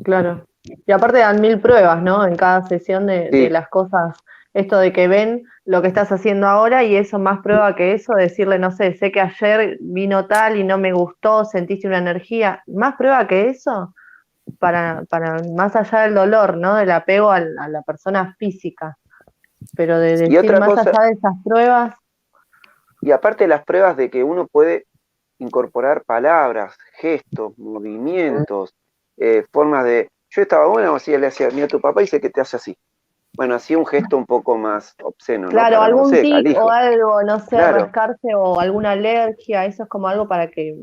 Claro. Y aparte dan 1000 pruebas, ¿no? En cada sesión de las cosas. Esto de que ven lo que estás haciendo ahora y eso más prueba que eso, decirle, no sé que ayer vino tal y no me gustó, sentiste una energía. Más prueba que eso para más allá del dolor, ¿no? Del apego a la persona física. Pero de decir más allá de esas pruebas. Y aparte las pruebas de que uno puede incorporar palabras, gestos, movimientos, formas de... Yo estaba bueno, así le hacía, mira tu papá y dice que te hace así. Bueno, hacía un gesto un poco más obsceno, ¿no? Claro, Para, no algún sé, tic al o hijo. algo, no sé, Claro, rascarse o alguna alergia, eso es como algo para que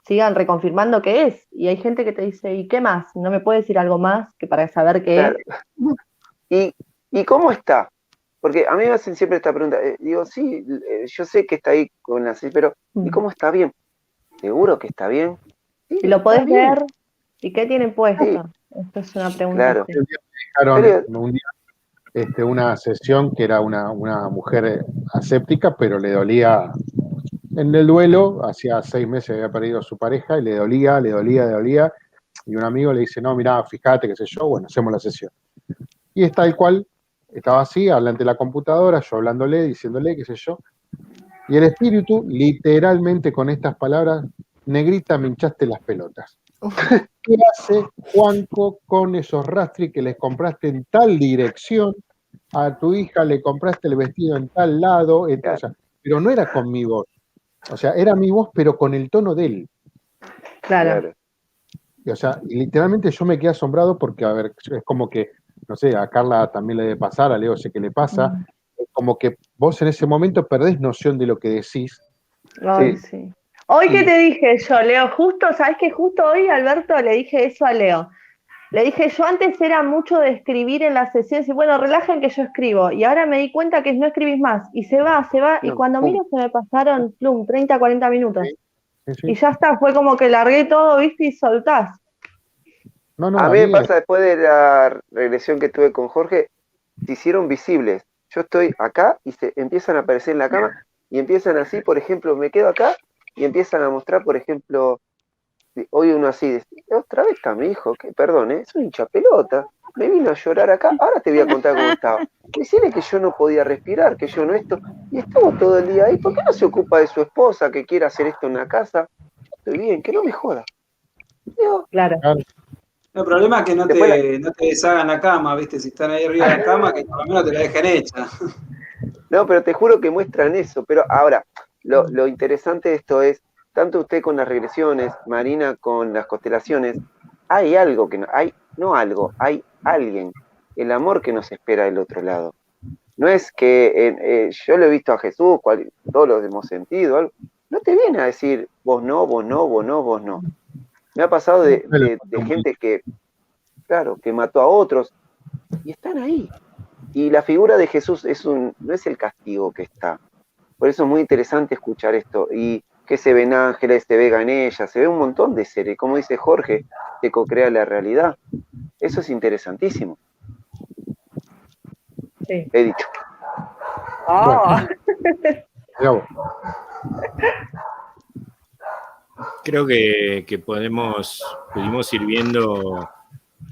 sigan reconfirmando qué es. Y hay gente que te dice, ¿y qué más? ¿No me puede decir algo más que para saber qué es? claro. ¿Y, y cómo está? Porque a mí me hacen siempre esta pregunta. Digo, sí, yo sé que está ahí con la pero ¿y Mm. cómo está bien? ¿Seguro que está bien? Sí, ¿Y lo está podés bien. ver? ¿Y qué tiene Sí, puesto? Esto es una pregunta claro. así. Un día me dejaron Pero, un día, una sesión que era una mujer aséptica, pero le dolía en el duelo, hacía 6 meses había perdido a su pareja y le dolía, le dolía. Y un amigo le dice, no, mirá, fíjate, qué sé yo, bueno, hacemos la sesión. Y es tal cual, estaba así, hablando de la computadora, yo hablándole, diciéndole, qué sé yo. Y el espíritu, literalmente con estas palabras, negrita, me hinchaste las pelotas. ¿Qué hace Juanco con esos rastri que les compraste en tal dirección? A tu hija le compraste el vestido en tal lado, o claro, sea, pero no era con mi voz. O sea, era mi voz, pero con el tono de él. Claro. claro. Y, o sea, y literalmente yo me quedé asombrado porque, a ver, es como que, no sé, a Carla también le debe pasar, a Leo sé que le pasa, Mm. es como que vos en ese momento perdés noción de lo que decís. Ay, Sí, sí. Hoy que Y te dije yo, Leo, justo, ¿sabes que justo hoy, Alberto, le dije eso a Leo? Le dije, yo antes era mucho de escribir en las sesiones y bueno, relajen que yo escribo. Y ahora me di cuenta que no escribís más. Y se va. Y no, cuando pum. miro se me pasaron, plum, 30, 40 minutos. sí, sí, Y sí. ya está, fue como que largué todo, viste, y soltás. No, no, A a mí me mí pasa después de la regresión que tuve con Jorge, se hicieron visibles. Yo estoy acá y se empiezan a aparecer en la cama y empiezan así, por ejemplo, me quedo acá y empiezan a mostrar, por ejemplo, hoy uno así, otra vez está mi hijo, que perdón, es un hincha pelota, me vino a llorar acá, ahora te voy a contar cómo estaba. Decirle que yo no podía respirar, que yo no esto, y estuvo todo el día ahí, ¿por qué no se ocupa de su esposa que quiere hacer esto en la casa? Estoy bien, que no me joda. Digo, Claro. claro, El problema es que después no te deshagan la cama, ¿viste? Si están ahí arriba de la cama, que por lo menos te la dejen hecha. no, pero te juro que muestran eso. Pero ahora, lo interesante de esto es, tanto usted con las regresiones, Marina con las constelaciones, hay algo que no, hay, no algo, hay alguien, el amor que nos espera del otro lado. No es que yo lo he visto a Jesús, todos lo hemos sentido, algo. No te viene a decir vos no, vos no, vos no, vos no. Me ha pasado me lo de encuentro muy gente que, claro, que mató a otros y están ahí. Y la figura de Jesús no es el castigo que está. Por eso es muy interesante escuchar esto. Y que se ven ángeles, se ve en ella, se ve un montón de seres, como dice Jorge, que co-crea la realidad. Eso es interesantísimo. Sí. He dicho. bueno, Oh. mirá vos. Creo que pudimos ir viendo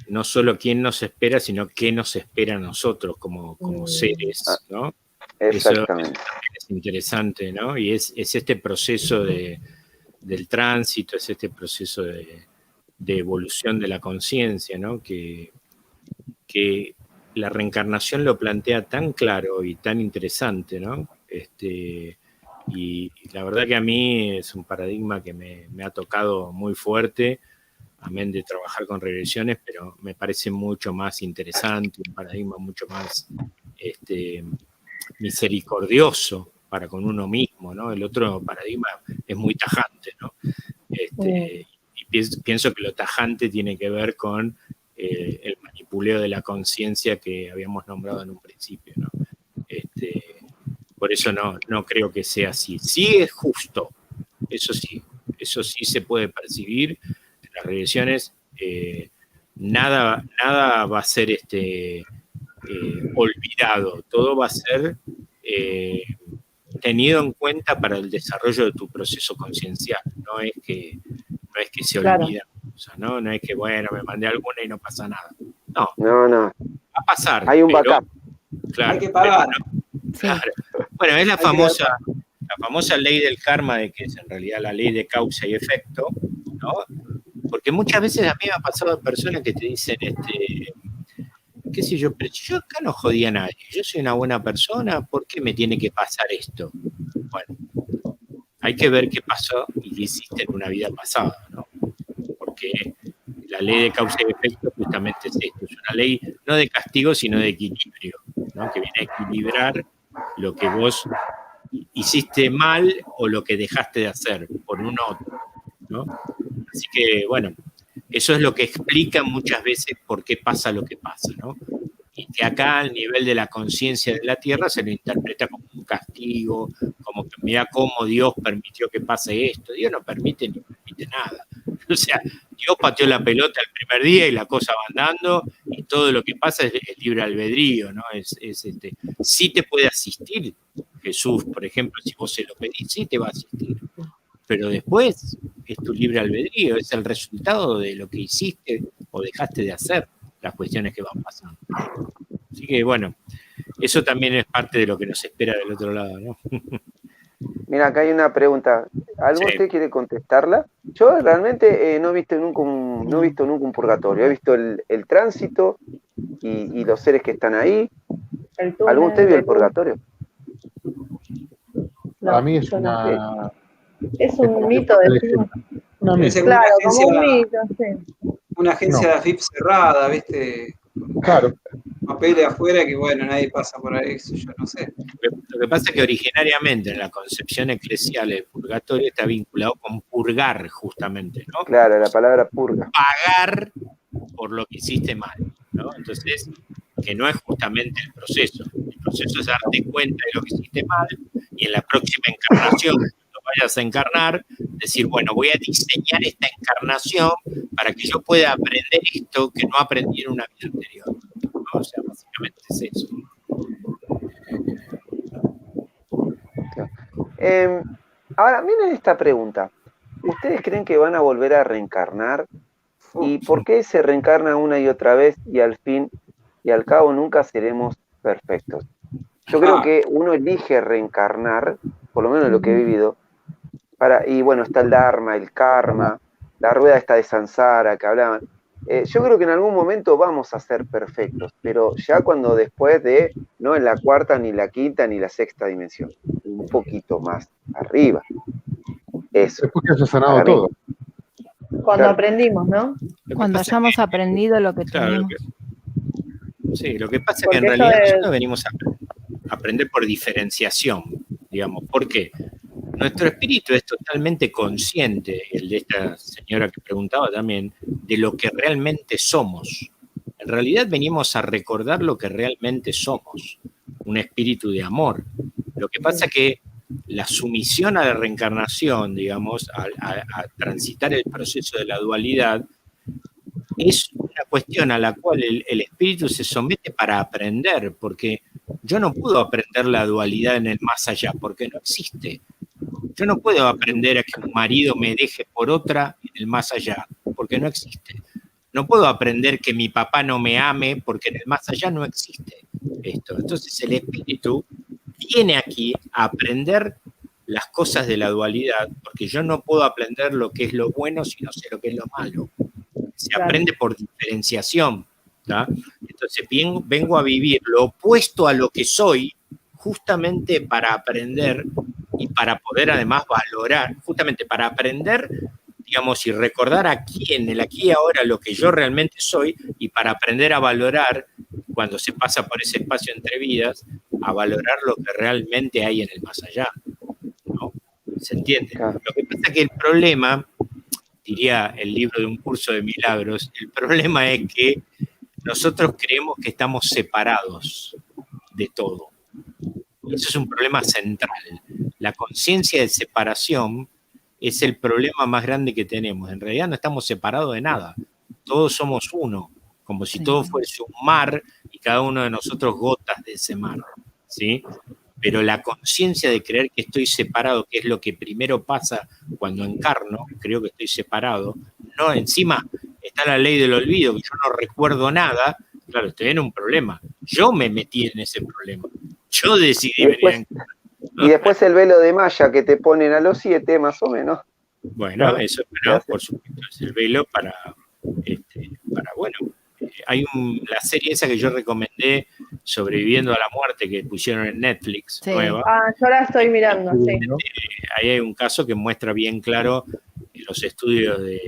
no solo quién nos espera, sino qué nos espera a nosotros como Ah, seres, ¿no? Eso exactamente. es interesante, ¿no? Y es este proceso del tránsito, es este proceso de evolución de la conciencia, ¿no? Que la reencarnación lo plantea tan claro y tan interesante, ¿no? Y la verdad que a mí es un paradigma que me ha tocado muy fuerte, amén de trabajar con regresiones, pero me parece mucho más interesante, un paradigma mucho más misericordioso para con uno mismo, ¿no? El otro paradigma es muy tajante, ¿no? Y pienso que lo tajante tiene que ver con el manipuleo de la conciencia que habíamos nombrado en un principio, ¿no? Por eso no creo que sea así. Sí es justo, eso sí se puede percibir en las regresiones. Nada va a ser olvidado, todo va a ser tenido en cuenta para el desarrollo de tu proceso conciencial. No es que se Claro. olvida, o sea, no es que, bueno, me mandé alguna y no pasa nada. No, No, no. va a pasar, Hay un pero, backup. claro, Hay que pagar. claro. Bueno, es la Hay que dar famosa ley del karma, de que es en realidad la ley de causa y efecto, ¿no? Porque muchas veces a mí me ha pasado personas que te dicen, qué sé yo, pero yo acá no jodía a nadie, yo soy una buena persona, ¿por qué me tiene que pasar esto? Bueno, hay que ver qué pasó y qué hiciste en una vida pasada, ¿no? Porque la ley de causa y efecto justamente es esto, es una ley no de castigo, sino de equilibrio. ¿no? Que viene a equilibrar lo que vos hiciste mal o lo que dejaste de hacer por un otro, ¿no? Así que, bueno, eso es lo que explica muchas veces por qué pasa lo que pasa, ¿no? Y que acá al nivel de la conciencia de la Tierra se lo interpreta como un castigo, como que mira cómo Dios permitió que pase esto. Dios no permite ni permite nada. O sea, Dios pateó la pelota el primer día y la cosa va andando y todo lo que pasa es libre albedrío, ¿no? Sí te puede asistir Jesús, por ejemplo, si vos se lo pedís, sí te va a asistir. Pero después es tu libre albedrío, es el resultado de lo que hiciste o dejaste de hacer, las cuestiones que van pasando. Así que, bueno, eso también es parte de lo que nos espera del otro lado, ¿no? Mira, acá hay una pregunta. ¿Algo usted quiere contestarla? Yo realmente no he visto nunca un purgatorio. He visto el tránsito y los seres que están ahí. ¿Algún usted vio el purgatorio? Para mí es Es un mito, decimos. Claro, como un mito, sí. Una agencia de AFIP cerrada, ¿viste? Claro. Papeles afuera que, bueno, nadie pasa por ahí, eso yo no sé. Lo que pasa es que originariamente en la concepción eclesial el purgatorio está vinculado con purgar, justamente, ¿no? Claro, la palabra purga. Pagar por lo que hiciste mal, ¿no? Entonces, que no es justamente el proceso. El proceso es darte cuenta de lo que hiciste mal y en la próxima encarnación, cuando vayas a encarnar, decir, bueno, voy a diseñar esta encarnación para que yo pueda aprender esto que no aprendí en una vida anterior, ¿no? O sea, básicamente es eso. Ahora, miren esta pregunta. ¿Ustedes creen que van a volver a reencarnar? ¿Y por qué se reencarna una y otra vez y al fin y al cabo nunca seremos perfectos? Yo creo que uno elige reencarnar, por lo menos lo que he vivido, y bueno, está el Dharma, el Karma, la rueda esta de Sansara que hablaban. Yo creo que en algún momento vamos a ser perfectos, pero ya cuando después de, no en la cuarta, ni la quinta, ni la sexta dimensión, un poquito más arriba. Eso. Después que se ha sanado todo. Cuando aprendimos, ¿no? Cuando hayamos aprendido lo que tenemos. Sí, lo que pasa es que en realidad nosotros venimos a aprender por diferenciación, digamos. ¿Por qué? Nuestro espíritu es totalmente consciente, el de esta señora que preguntaba también, de lo que realmente somos. En realidad venimos a recordar lo que realmente somos, un espíritu de amor. Lo que pasa es que la sumisión a la reencarnación, digamos, a transitar el proceso de la dualidad, es una cuestión a la cual el espíritu se somete para aprender, porque yo no puedo aprender la dualidad en el más allá, porque no existe. Yo no puedo aprender a que un marido me deje por otra en el más allá, porque no existe. No puedo aprender que mi papá no me ame, porque en el más allá no existe esto. Entonces el espíritu viene aquí a aprender las cosas de la dualidad, porque yo no puedo aprender lo que es lo bueno si no sé lo que es lo malo. Se aprende por diferenciación, ¿tá? Entonces vengo a vivir lo opuesto a lo que soy, justamente para aprender y para poder además valorar, justamente para aprender, digamos, y recordar aquí, en el aquí y ahora, lo que yo realmente soy, y para aprender a valorar, cuando se pasa por ese espacio entre vidas, a valorar lo que realmente hay en el más allá, ¿no? ¿Se entiende? Claro. Lo que pasa es que el problema, diría el libro de Un Curso de Milagros, el problema es que nosotros creemos que estamos separados de todo. Y eso es un problema central. La conciencia de separación es el problema más grande que tenemos. En realidad no estamos separados de nada. Todos somos uno, como si todo fuese un mar y cada uno de nosotros gotas de ese mar, ¿sí? Pero la conciencia de creer que estoy separado, que es lo que primero pasa cuando encarno, creo que estoy separado, no, encima está la ley del olvido, que yo no recuerdo nada, claro, estoy en un problema. Yo me metí en ese problema. Yo decidí venir a encarnar. Y después el velo de malla que te ponen a los 7, más o menos. Bueno, claro, eso, bueno, por supuesto, es el velo para bueno, hay la serie esa que yo recomendé, Sobreviviendo a la Muerte, que pusieron en Netflix, nueva. Yo la estoy mirando, sí. Ahí hay un caso que muestra bien claro los estudios de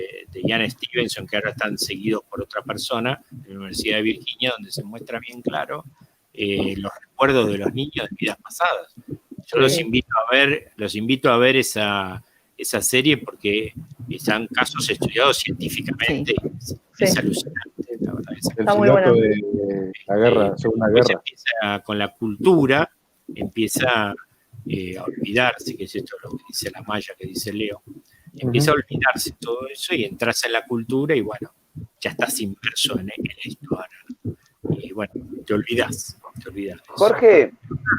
Ian Stevenson, que ahora están seguidos por otra persona, de la Universidad de Virginia, donde se muestra bien claro los recuerdos de los niños de vidas pasadas. Yo los invito a ver esa serie porque están casos estudiados científicamente. Es alucinante, la verdad. El piloto de la guerra, Segunda Guerra. Empieza con la cultura, empieza a olvidarse, que es esto lo que dice la maya, que dice Leo. Empieza a olvidarse todo eso y entras en la cultura y bueno, ya estás inmerso en esto ahora. Y bueno, te olvidas. Jorge,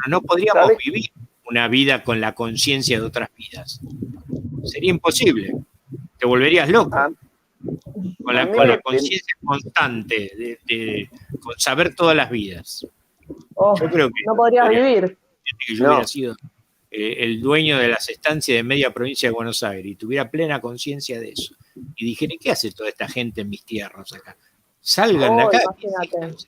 no podríamos vivir una vida con la conciencia de otras vidas. Sería imposible. Te volverías loco. Con la conciencia constante, con saber todas las vidas. Yo creo que no podrías vivir. Que yo hubiera sido el dueño de las estancias de media provincia de Buenos Aires y tuviera plena conciencia de eso. Y dijera, ¿qué hace toda esta gente en mis tierras acá? Salgan de acá. Imagínate.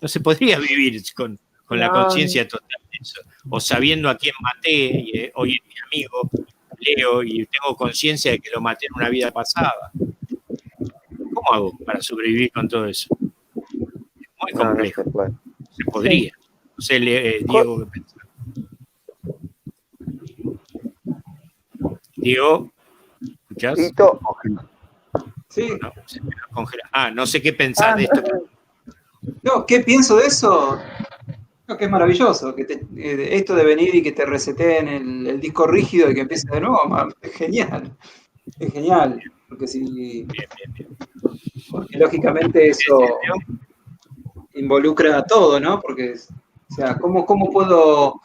No se podría vivir con la conciencia total de eso. O sabiendo a quién maté, y hoy es mi amigo Leo, y tengo conciencia de que lo maté en una vida pasada. ¿Cómo hago para sobrevivir con todo eso? Es muy complejo. No se podría. No sé, Diego, ¿qué pensás? Diego, ¿escuchás? Sí. No sé qué pensás de esto. No, ¿qué pienso de eso? No, que es maravilloso, que esto de venir y que te reseteen el disco rígido y que empiece de nuevo, es genial. Es genial, porque porque lógicamente eso involucra a todo, ¿no? Porque, o sea, ¿cómo puedo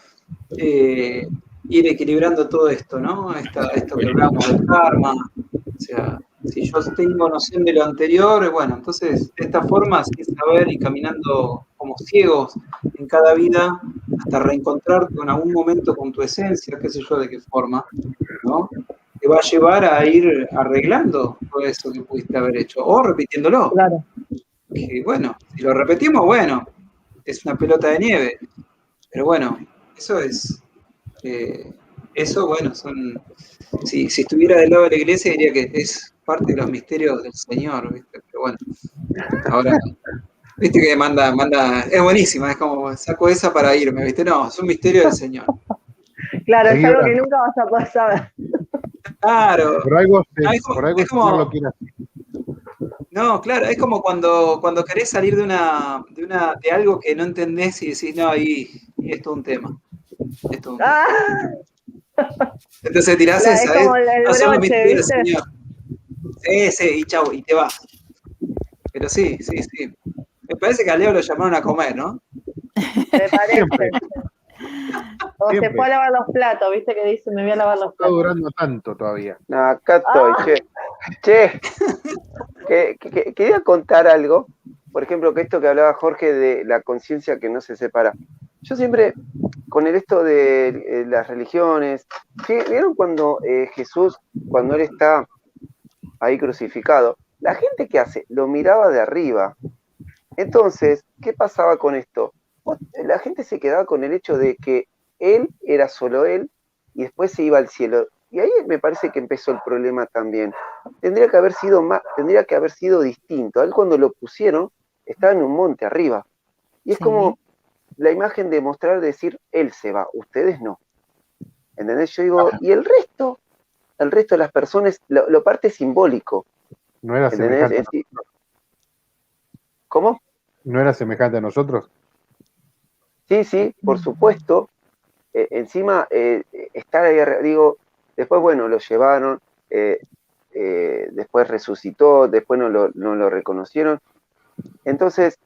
ir equilibrando todo esto, ¿no? Esto que hablamos del karma, o sea, si yo tengo noción de lo anterior, bueno, entonces de esta forma, sin saber y caminando como ciegos en cada vida, hasta reencontrarte en algún momento con tu esencia, qué sé yo de qué forma, ¿no? Te va a llevar a ir arreglando todo eso que pudiste haber hecho, o repitiéndolo. Claro. Que, bueno, si lo repetimos, bueno, es una pelota de nieve, pero bueno, eso es... eso, bueno, si estuviera del lado de la iglesia diría que es parte de los misterios del Señor, ¿viste? Pero bueno, ahora, viste que manda, es buenísima, es como, saco esa para irme, ¿viste? No, es un misterio del Señor. Claro, es algo que nunca vas a poder saber. Claro. Por algo es como, no lo quiere hacer. No, claro, es como cuando querés salir de algo que no entendés y decís, no, y es todo un tema. Es todo un tema. Entonces tirás esa, es como el son los broche, misterios del ¿viste? Señor. Sí, y chau, y te vas. Pero sí. Me parece que a Leo lo llamaron a comer, ¿no? Me parece. O se fue a lavar los platos, ¿viste? Que dice, me voy a lavar los Está platos. durando tanto todavía. No, acá estoy, che. Quería contar algo. Por ejemplo, que esto que hablaba Jorge de la conciencia que no se separa. Yo siempre, con esto de las religiones, ¿vieron cuando Jesús, cuando él está ahí crucificado, la gente que hace, lo miraba de arriba? Entonces, ¿qué pasaba con esto? La gente se quedaba con el hecho de que él era solo él y después se iba al cielo. Y ahí me parece que empezó el problema también. Tendría que haber sido distinto. A él cuando lo pusieron, estaba en un monte arriba. Y es como la imagen de mostrar, decir, él se va, ustedes no. ¿Entendés? Yo digo, y el resto de las personas, lo parte simbólico. No era semejante a nosotros. ¿Cómo? ¿No era semejante a nosotros? Sí, por supuesto. Encima, estar ahí arriba, digo, después, bueno, lo llevaron, después resucitó, después no lo reconocieron. Entonces,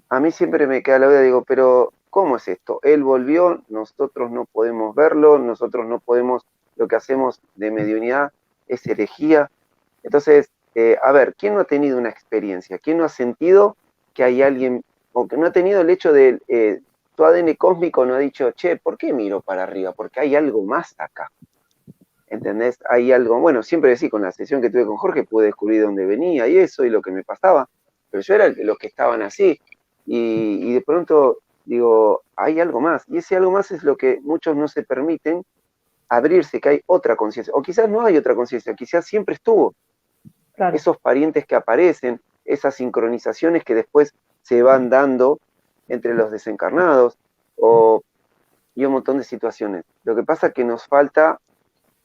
a mí siempre me queda la duda, digo, pero ¿cómo es esto? Él volvió, nosotros no podemos verlo, nosotros no podemos, lo que hacemos de mediunidad es herejía. Entonces, a ver, ¿quién no ha tenido una experiencia? ¿Quién no ha sentido que hay alguien, o que no ha tenido el hecho de, tu ADN cósmico no ha dicho, che, ¿por qué miro para arriba? Porque hay algo más acá. ¿Entendés? Hay algo, bueno, siempre decía, con la sesión que tuve con Jorge, pude descubrir dónde venía y eso, y lo que me pasaba, pero yo era los que estaban así, y de pronto digo, hay algo más, y ese algo más es lo que muchos no se permiten abrirse, que hay otra conciencia, o quizás no hay otra conciencia, quizás siempre estuvo. Claro. Esos parientes que aparecen, esas sincronizaciones que después se van dando, entre los desencarnados, y un montón de situaciones. Lo que pasa es que nos falta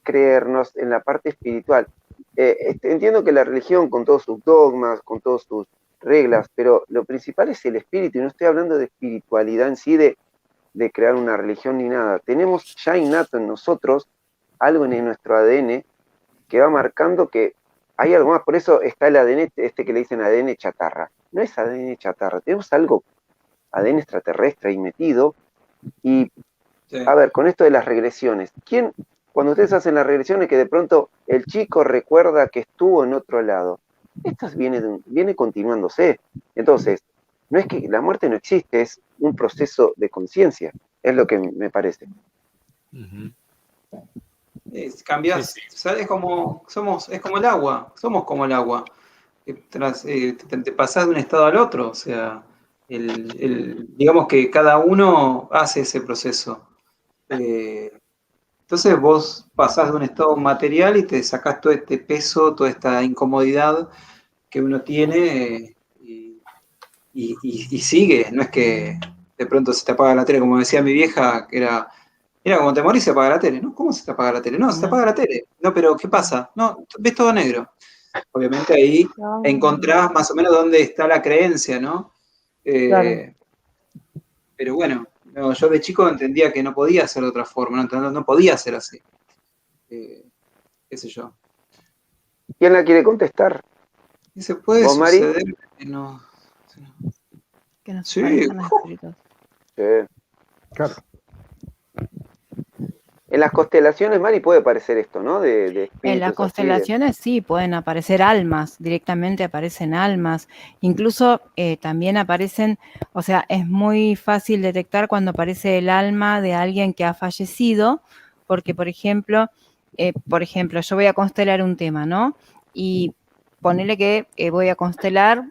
creernos en la parte espiritual. Entiendo que la religión, con todos sus dogmas, con todas sus reglas, pero lo principal es el espíritu, y no estoy hablando de espiritualidad en sí, de crear una religión ni nada. Tenemos ya innato en nosotros algo en nuestro ADN que va marcando que hay algo más. Por eso está el ADN, que le dicen ADN chatarra. No es ADN chatarra, tenemos algo, ADN extraterrestre ahí metido. Y, a ver, con esto de las regresiones, cuando ustedes hacen las regresiones, que de pronto el chico recuerda que estuvo en otro lado, esto viene continuándose. Entonces, no es que la muerte no existe, es un proceso de conciencia, es lo que me parece. Cambiás, ¿sabes? Es como el agua, somos como el agua. Te pasás de un estado al otro, o sea, digamos que cada uno hace ese proceso. Entonces vos pasás de un estado material y te sacás todo este peso, toda esta incomodidad que uno tiene y sigue. No es que de pronto se te apaga la tele, como decía mi vieja, que era como te morís se apaga la tele, ¿no? ¿Cómo se te apaga la tele? No, se te apaga la tele. No, pero ¿qué pasa? No, ves todo negro. Obviamente ahí encontrás más o menos dónde está la creencia, ¿no? Claro. Pero bueno, no, yo de chico entendía que no podía ser de otra forma, no podía ser así. Qué sé yo. ¿Quién la quiere contestar? Y se puede ¿Vos, Mari? suceder que no. Que nos Sí. aparezcan los espíritus. Sí. Claro. En las constelaciones, Mari, puede aparecer esto, ¿no? De espíritus En las así, constelaciones sí, pueden aparecer almas, directamente aparecen almas, incluso también aparecen, o sea, es muy fácil detectar cuando aparece el alma de alguien que ha fallecido, porque por ejemplo, yo voy a constelar un tema, ¿no? Y ponele que voy a constelar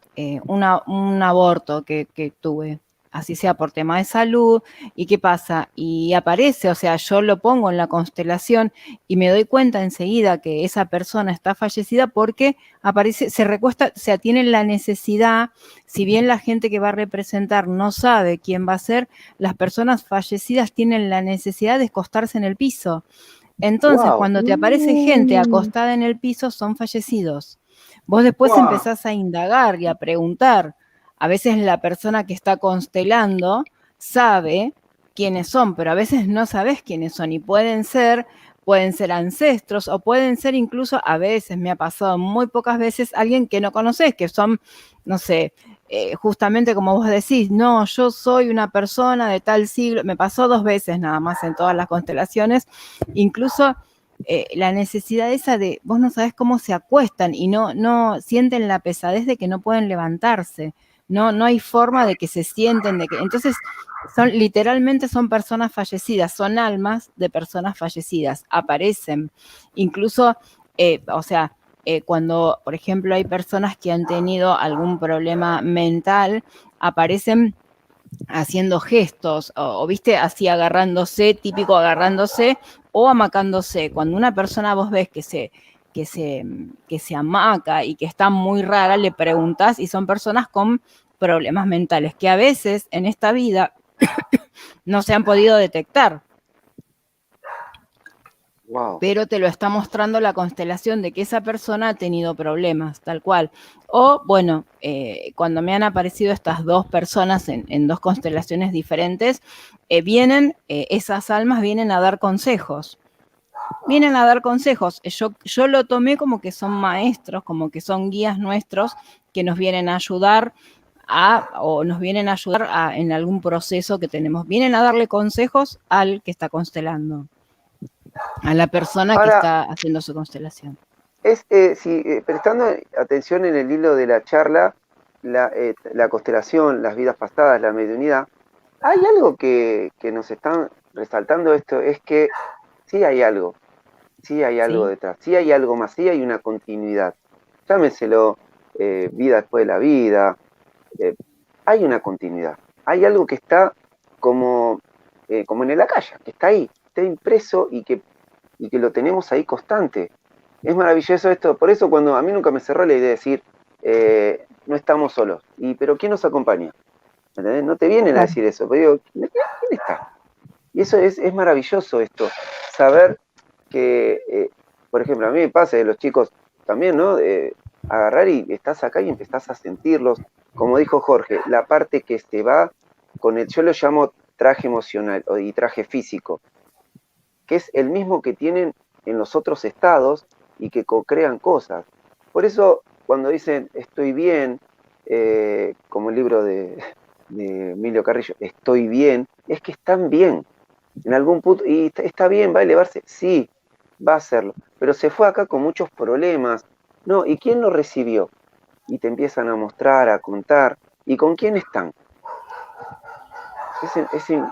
un aborto que tuve, así sea por tema de salud, ¿y qué pasa? Y aparece, o sea, yo lo pongo en la constelación y me doy cuenta enseguida que esa persona está fallecida porque aparece, se recuesta, o sea, tiene la necesidad, si bien la gente que va a representar no sabe quién va a ser, las personas fallecidas tienen la necesidad de acostarse en el piso. Entonces, Wow. cuando te aparece gente acostada en el piso, son fallecidos. Vos después Wow. empezás a indagar y a preguntar. A veces la persona que está constelando sabe quiénes son, pero a veces no sabes quiénes son y pueden ser ancestros o pueden ser incluso, a veces me ha pasado muy pocas veces, alguien que no conoces, que son, no sé, justamente como vos decís, no, yo soy una persona de tal siglo, me pasó 2 veces nada más en todas las constelaciones, incluso la necesidad esa de, vos no sabés cómo se acuestan y no sienten la pesadez de que no pueden levantarse. No hay forma de que se sienten, entonces literalmente son personas fallecidas, son almas de personas fallecidas, aparecen. Incluso, cuando, por ejemplo, hay personas que han tenido algún problema mental, aparecen haciendo gestos, o viste, así agarrándose, típico agarrándose, o amacándose. Cuando una persona vos ves que se amaca y que está muy rara, le preguntás y son personas con problemas mentales que a veces en esta vida no se han podido detectar. Wow. Pero te lo está mostrando la constelación de que esa persona ha tenido problemas, tal cual. O, bueno, cuando me han aparecido estas 2 personas en 2 constelaciones diferentes, esas almas vienen a dar consejos. Vienen a dar consejos. Yo lo tomé como que son maestros, como que son guías nuestros que nos vienen a ayudar en algún proceso que tenemos. Vienen a darle consejos al que está constelando, a la persona que está haciendo su constelación. Prestando atención en el hilo de la charla, la constelación, las vidas pasadas, la mediunidad, hay algo que nos están resaltando esto, es que sí hay algo detrás, sí hay algo más, sí hay una continuidad. Llámeselo vida después de la vida, hay una continuidad, hay algo que está como en el Akasha, que está ahí, está impreso y que lo tenemos ahí constante. Es maravilloso esto, por eso cuando a mí nunca me cerró la idea de decir, no estamos solos, pero ¿quién nos acompaña? ¿Entendés? No te vienen a decir eso, pero digo, ¿quién está? Y eso es maravilloso esto, saber que, por ejemplo, a mí me pasa de los chicos también, ¿no? Agarrar y estás acá y empezás a sentirlos, como dijo Jorge, la parte que se va con el, yo lo llamo traje emocional y traje físico, que es el mismo que tienen en los otros estados y que co-crean cosas. Por eso, cuando dicen estoy bien, como el libro de Emilio Carrillo, estoy bien, es que están bien. En algún punto, y está bien, va a elevarse, sí, va a hacerlo, pero se fue acá con muchos problemas. No, ¿y quién lo recibió? Y te empiezan a mostrar, a contar, ¿y con quién están?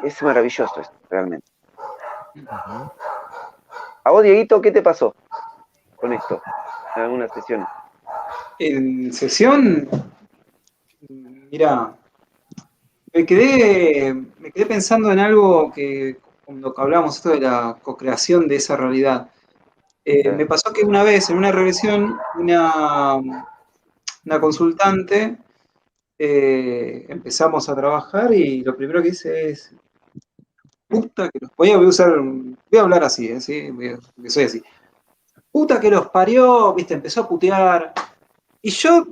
Es maravilloso esto, realmente. A vos, Dieguito, ¿qué te pasó con esto en algunas sesiones? En sesión, mira, me quedé pensando en algo que cuando hablábamos esto de la co-creación de esa realidad. Me pasó que una vez en una regresión, una consultante, empezamos a trabajar y lo primero que hice es, puta que los, voy a hablar así, ¿sí? Porque soy así. Puta que los parió, viste, empezó a putear. Y yo,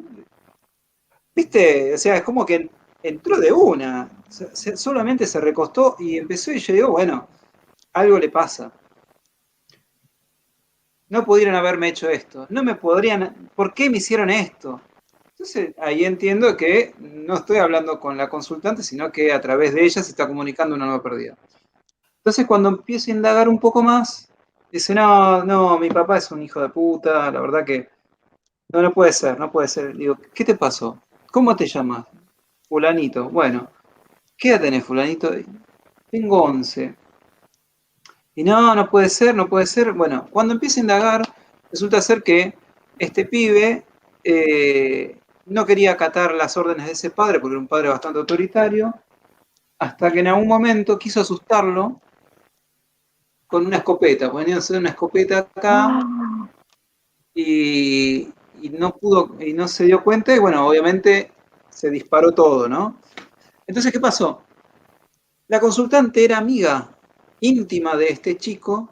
viste, o sea, es como que entró de una, solamente se recostó y empezó y yo digo, bueno, algo le pasa. No pudieron haberme hecho esto, no me podrían, ¿por qué me hicieron esto? Entonces ahí entiendo que no estoy hablando con la consultante, sino que a través de ella se está comunicando una nueva pérdida. Entonces cuando empiezo a indagar un poco más, dice, no, mi papá es un hijo de puta, la verdad que no puede ser, no puede ser. Digo, ¿qué te pasó? ¿Cómo te llamas? Fulanito. Bueno, ¿qué edad tenés, fulanito? Tengo 11. Y no puede ser, no puede ser. Bueno, cuando empiezo a indagar, resulta ser que este pibe no quería acatar las órdenes de ese padre, porque era un padre bastante autoritario, hasta que en algún momento quiso asustarlo con una escopeta. Ponía una escopeta acá y no pudo, y no se dio cuenta, y bueno, obviamente se disparó todo, ¿no? Entonces, ¿qué pasó? La consultante era amiga íntima de este chico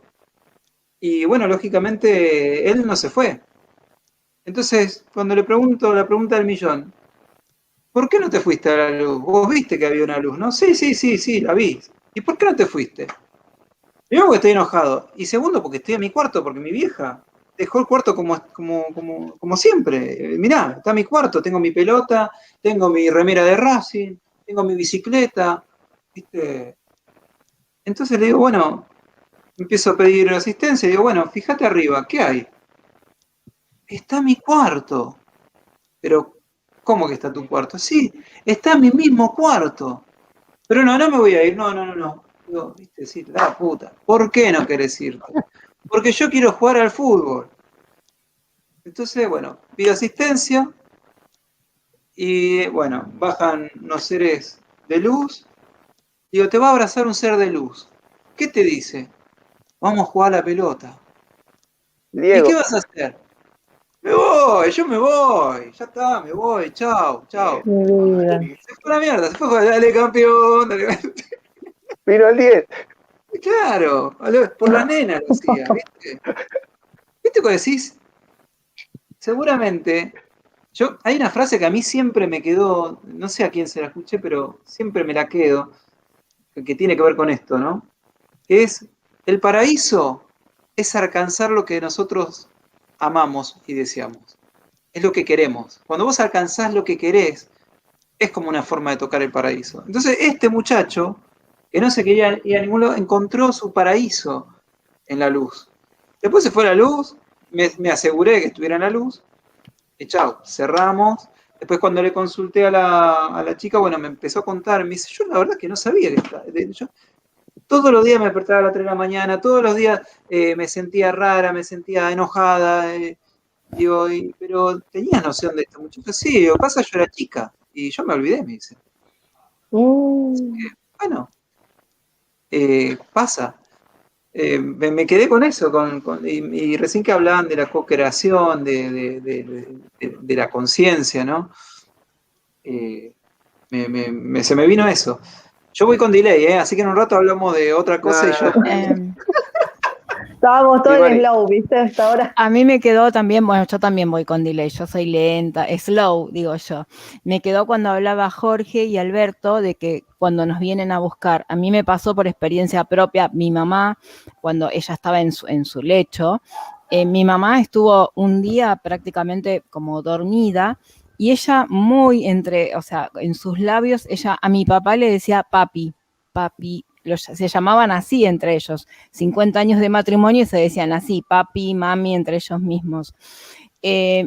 y bueno, lógicamente él no se fue. Entonces, cuando le pregunto la pregunta del millón, ¿por qué no te fuiste a la luz? Vos viste que había una luz, ¿no? Sí, la vi. ¿Y por qué no te fuiste? Primero porque estoy enojado. Y segundo porque estoy en mi cuarto, porque mi vieja dejó el cuarto como siempre. Mirá, está mi cuarto, tengo mi pelota, tengo mi remera de Racing, tengo mi bicicleta, ¿viste? Entonces le digo, bueno, empiezo a pedir asistencia y digo, bueno, fíjate arriba, ¿qué hay? Está mi cuarto. Pero, ¿cómo que está tu cuarto? Sí, está en mi mismo cuarto. Pero no me voy a ir, no. Digo, viste, sí, la puta. ¿Por qué no querés irte? Porque yo quiero jugar al fútbol. Entonces, bueno, pido asistencia y, bueno, bajan unos seres de luz. Digo, te va a abrazar un ser de luz. ¿Qué te dice? Vamos a jugar a la pelota. Diego. ¿Y qué vas a hacer? Yo me voy, ya está, me voy, chao. Mi vida. Se fue a la mierda, se fue a jugar, dale campeón, dale. Vino el 10. Claro, por la nena lo hacía, ¿viste? ¿Viste cuando decís? Seguramente, hay una frase que a mí siempre me quedó, no sé a quién se la escuché, pero siempre me la quedo, que tiene que ver con esto, ¿no? Que es, el paraíso es alcanzar lo que nosotros amamos y deseamos. Es lo que queremos. Cuando vos alcanzás lo que querés, es como una forma de tocar el paraíso. Entonces, este muchacho, que no se quería ir a ningún lado, encontró su paraíso en la luz. Después se fue a la luz, me aseguré que estuviera en la luz, y chao, cerramos. Después cuando le consulté a la chica, bueno, me empezó a contar, me dice, yo la verdad que no sabía que estaba. Yo todos los días me despertaba a las 3 de la mañana, todos los días me sentía rara, me sentía enojada, digo, pero ¿tenías noción de esto, muchacho? Sí, lo que pasa es que yo era chica y yo me olvidé, me dice. Bueno, pasa. Me quedé con eso, y recién que hablaban de la co-creación, de la conciencia, ¿no? se me vino eso. Yo voy con delay, así que en un rato hablamos de otra cosa y yo... Estábamos todos Sí, en Mari. slow, ¿viste? Hasta ahora. A mí me quedó también, bueno, yo también voy con delay, yo soy lenta, slow, digo yo. Me quedó cuando hablaba Jorge y Alberto de que cuando nos vienen a buscar, a mí me pasó por experiencia propia, mi mamá, cuando ella estaba en su lecho, mi mamá estuvo un día prácticamente como dormida y ella o sea, en sus labios, ella a mi papá le decía papi, papi, se llamaban así entre ellos, 50 años de matrimonio y se decían así, papi, mami, entre ellos mismos.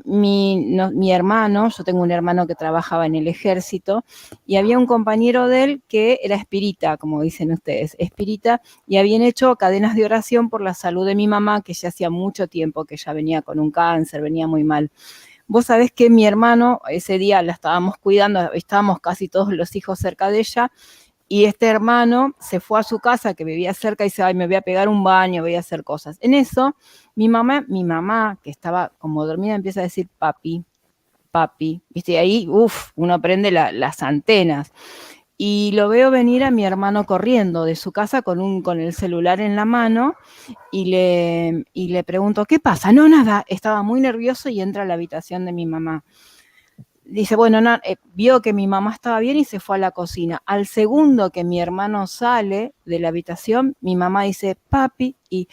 Mi hermano, yo tengo un hermano que trabajaba en el ejército y había un compañero de él que era espírita, como dicen ustedes, espírita, y habían hecho cadenas de oración por la salud de mi mamá, que ya hacía mucho tiempo que ella venía con un cáncer, venía muy mal. Vos sabés que mi hermano, ese día la estábamos cuidando, estábamos casi todos los hijos cerca de ella, y este hermano se fue a su casa, que vivía cerca, y dice, ay, me voy a pegar un baño, voy a hacer cosas. En eso, mi mamá, que estaba como dormida, empieza a decir, papi, papi. ¿Viste? Y ahí, uno prende las antenas. Y lo veo venir a mi hermano corriendo de su casa con el celular en la mano y le pregunto, ¿qué pasa? No, nada. Estaba muy nervioso y entra a la habitación de mi mamá. Dice, bueno, no, vio que mi mamá estaba bien y se fue a la cocina. Al segundo que mi hermano sale de la habitación, mi mamá dice, papi, y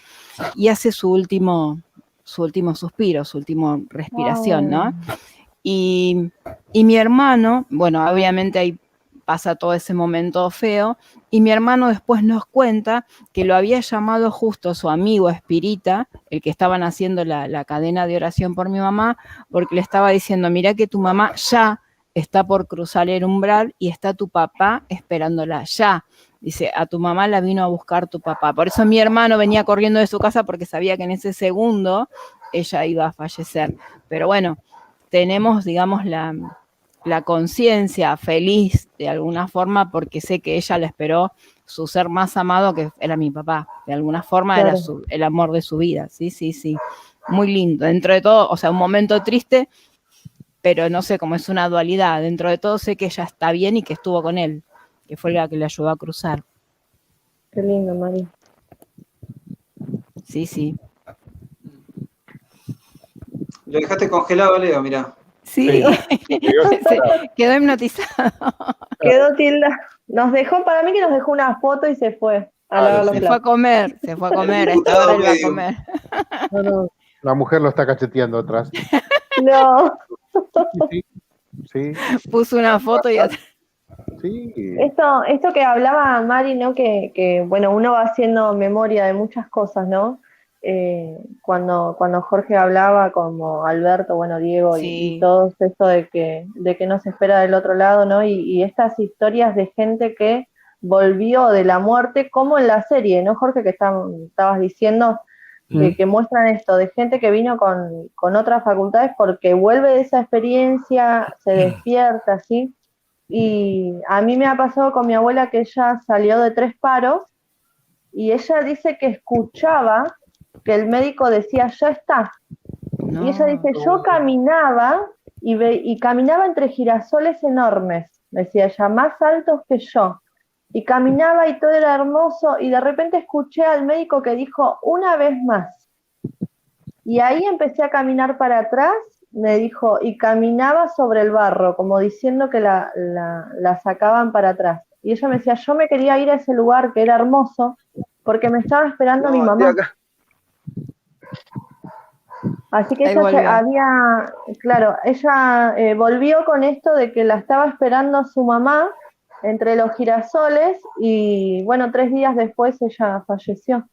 hace su último suspiro, su última respiración, ¿no? Y mi hermano, bueno, obviamente ahí pasa todo ese momento feo, y mi hermano después nos cuenta que lo había llamado justo su amigo espírita, el que estaban haciendo la cadena de oración por mi mamá, porque le estaba diciendo, mirá que tu mamá ya está por cruzar el umbral y está tu papá esperándola ya. Dice, a tu mamá la vino a buscar tu papá. Por eso mi hermano venía corriendo de su casa porque sabía que en ese segundo ella iba a fallecer. Pero bueno, tenemos, digamos, la conciencia feliz de alguna forma porque sé que ella le esperó su ser más amado, que era mi papá. De alguna forma Claro. era el amor de su vida. Sí, sí, sí. Muy lindo. Dentro de todo, o sea, un momento triste, pero no sé, cómo es una dualidad. Dentro de todo sé que ella está bien y que estuvo con él, que fue la que le ayudó a cruzar. Qué lindo, Mari. Sí, sí. Lo dejaste congelado, Leo, mirá. Sí, Sí, quedó hipnotizado. Quedó tilda. Nos dejó, para mí que nos dejó una foto y se fue a lavar los Se fue a platos. comer, a Diputado él va a medio. comer. No, no, la mujer lo está cacheteando atrás. No, Sí, sí, Puso una foto y otra. sí. esto que hablaba Mari, ¿no? Que bueno, uno va haciendo memoria de muchas cosas, ¿no? Cuando Jorge hablaba, como Alberto, bueno, Diego Sí. y todo esto de que no se espera del otro lado, ¿no? Y estas historias de gente que volvió de la muerte, como en la serie, ¿no, Jorge? Que estabas diciendo, que muestran esto, de gente que vino con otras facultades porque vuelve de esa experiencia, se despierta, así. Y a mí me ha pasado con mi abuela que ella salió de 3 paros y ella dice que escuchaba que el médico decía, ya está. No. Y ella dice, yo caminaba y caminaba entre girasoles enormes, decía ella, más altos que yo. Y caminaba y todo era hermoso y de repente escuché al médico que dijo, una vez más. Y ahí empecé a caminar para atrás, me dijo, y caminaba sobre el barro, como diciendo que la sacaban para atrás. Y ella me decía, yo me quería ir a ese lugar que era hermoso, porque me estaba esperando mi mamá. Acá. Así que Ahí ella volvió. claro, ella volvió con esto de que la estaba esperando su mamá entre los girasoles y bueno, 3 días después ella falleció.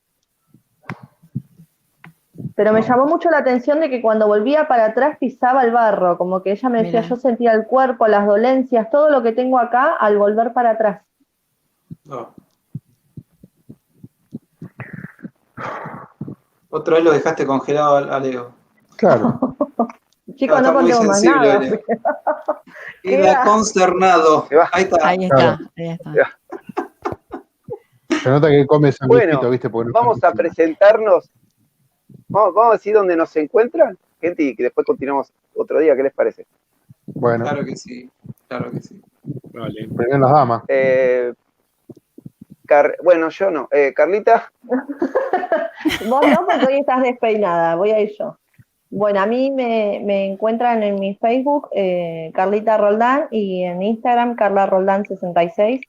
Pero me llamó mucho la atención de que cuando volvía para atrás pisaba el barro, como que ella me decía, Mirá. yo sentía el cuerpo, las dolencias, todo lo que tengo acá al volver para atrás. No. Otra vez lo dejaste congelado a Leo. Claro. Chicos, Está no muy contemos más sensible, nada. Leo. Queda. Queda consternado. Se va. Ahí está. Ahí está, ahí está. Se nota que come sanguchito, Bueno, ¿viste? Porque no vamos come a presentarnos. Vamos a decir dónde nos encuentran, gente, y que después continuamos otro día. ¿Qué les parece? Bueno, Claro que sí, claro que sí. Vale. Primero las damas. Bueno, yo no. Carlita. Vos no, porque hoy estás despeinada, voy a ir yo. Bueno, a mí me encuentran en mi Facebook, Carlita Roldán, y en Instagram, Carla Roldán 66.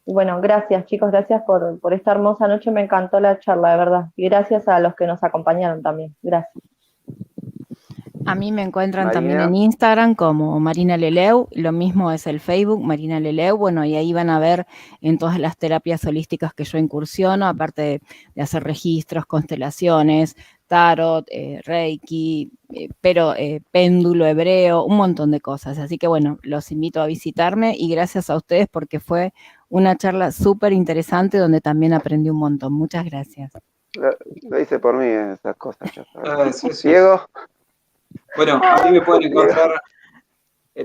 Y bueno, gracias chicos, gracias por esta hermosa noche, me encantó la charla, de verdad. Y gracias a los que nos acompañaron también, gracias. A mí me encuentran Marina. también en Instagram como Marina Leleu, lo mismo es el Facebook, Marina Leleu, bueno, y ahí van a ver en todas las terapias holísticas que yo incursiono, aparte de hacer registros, constelaciones, tarot, reiki, pero péndulo hebreo, un montón de cosas. Así que bueno, los invito a visitarme y gracias a ustedes porque fue una charla súper interesante donde también aprendí un montón. Muchas gracias. Lo hice por mí esas cosas. Sí. Diego. Bueno, a mí me pueden encontrar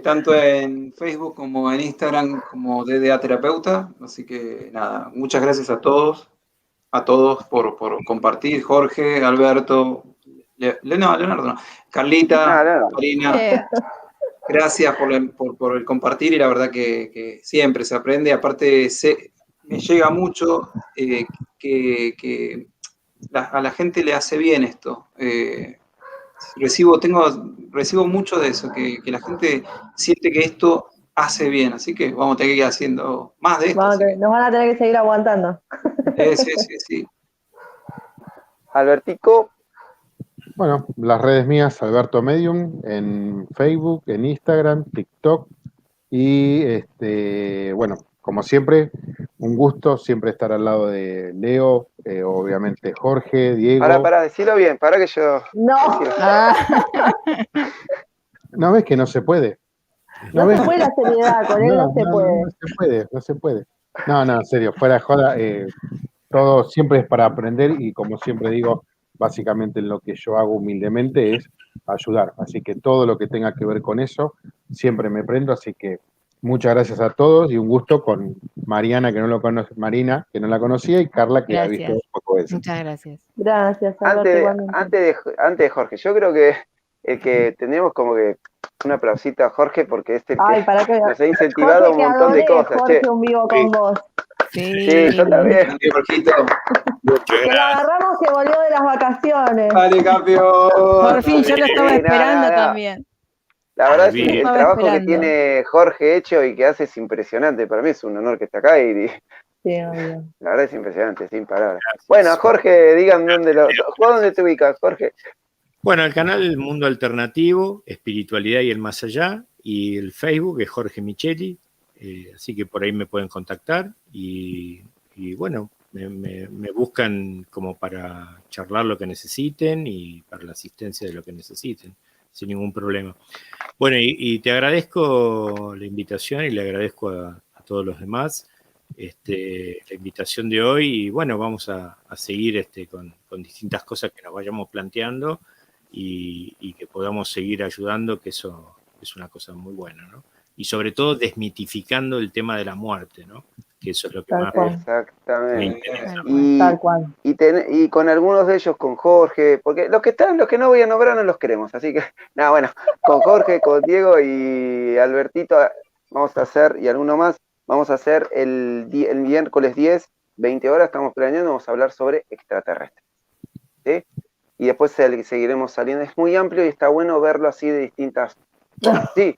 tanto en Facebook como en Instagram como DDA Terapeuta. Así que nada, muchas gracias a todos por compartir. Jorge, Alberto, Leonardo no, Carlita, No. Marina. Gracias por el compartir y la verdad que siempre se aprende. Aparte, me llega mucho que a la gente le hace bien esto. Recibo mucho de eso, que la gente siente que esto hace bien, así que vamos a tener que ir haciendo más de esto. Nos van a tener que seguir aguantando. Sí. Albertico. Bueno, las redes mías, Alberto Medium, en Facebook, en Instagram, TikTok, y bueno, como siempre, un gusto siempre estar al lado de Leo, obviamente Jorge, Diego. Para, decirlo bien, para que yo... No. ¿No ves que no se puede? No se puede la seriedad, con él no se puede. No se puede. No, en serio, fuera de joda, todo siempre es para aprender y como siempre digo, básicamente lo que yo hago humildemente es ayudar. Así que todo lo que tenga que ver con eso, siempre me prendo. Así que muchas gracias a todos y un gusto con Mariana, que no lo conoce, Marina, que no la conocía, y Carla, que ha visto un poco de eso. Muchas gracias. Gracias, Alberto. Antes de Jorge, yo creo que el que tenemos como que un aplausito a Jorge porque es el que nos ha incentivado Jorge, un montón de cosas. Jorge, un vivo con vos. Sí, yo también. Que lo agarramos que volvió de las vacaciones. Vale, campeón. Por fin, yo lo estaba esperando también. La verdad es que el trabajo que tiene Jorge hecho y que hace es impresionante. Para mí es un honor que esté acá y sí, obvio. La verdad es impresionante, sin palabras. Bueno, Jorge, digan dónde te ubicas, Jorge. Bueno, el canal Mundo Alternativo, Espiritualidad y el Más Allá, y el Facebook es Jorge Micheli, así que por ahí me pueden contactar y bueno, me buscan como para charlar lo que necesiten y para la asistencia de lo que necesiten, sin ningún problema. Bueno, y te agradezco la invitación y le agradezco a todos los demás la invitación de hoy y bueno, vamos a seguir con distintas cosas que nos vayamos planteando y que podamos seguir ayudando, que eso es una cosa muy buena, ¿no? Y sobre todo desmitificando el tema de la muerte, ¿no? Que eso es lo que Tal más cual. Exactamente. me interesa. Tal cual. Y con algunos de ellos, con Jorge, porque los que no voy a nombrar no los queremos, así que, nada, bueno, con Jorge, con Diego y Albertito vamos a hacer, y alguno más, vamos a hacer el miércoles 10, 20 horas, estamos planeando, vamos a hablar sobre extraterrestres. ¿Sí? Y después seguiremos saliendo. Es muy amplio y está bueno verlo así de distintas formas. Sí,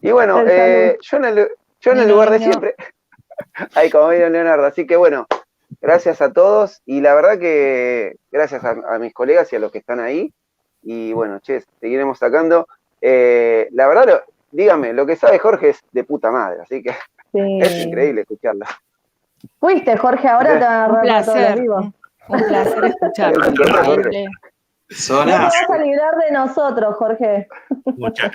y bueno, yo en el lugar de siempre, ahí como vino Leonardo, así que bueno, gracias a todos y la verdad que gracias a mis colegas y a los que están ahí y bueno, seguiremos sacando. La verdad, dígame, lo que sabe Jorge es de puta madre, así que es increíble escucharlo. Fuiste, Jorge, ahora te van a agarrar todos los vivos. Un placer escucharlo. No te vas a librar de nosotros, Jorge. Muchas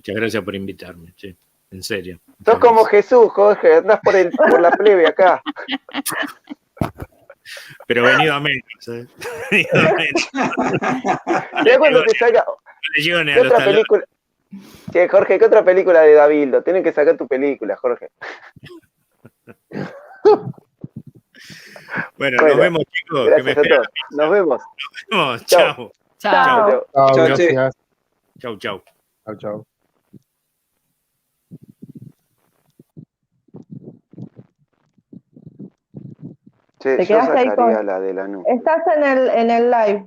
gracias por invitarme, che. En serio. Sos como Jesús, Jorge, andás por la plebe acá. Pero venido a menos, ¿eh? Venido a menos. Ya cuando te salga. ¿Qué otra película? Che, Jorge, ¿qué otra película de Davildo? Tienen que sacar tu película, Jorge. Bueno, nos vemos, chicos. Gracias a todos. Nos vemos. Chao. Chao. Gracias. Chau. Chau. Che, Te yo quedaste ahí sacaría con... la de Lanús. Estás en el live.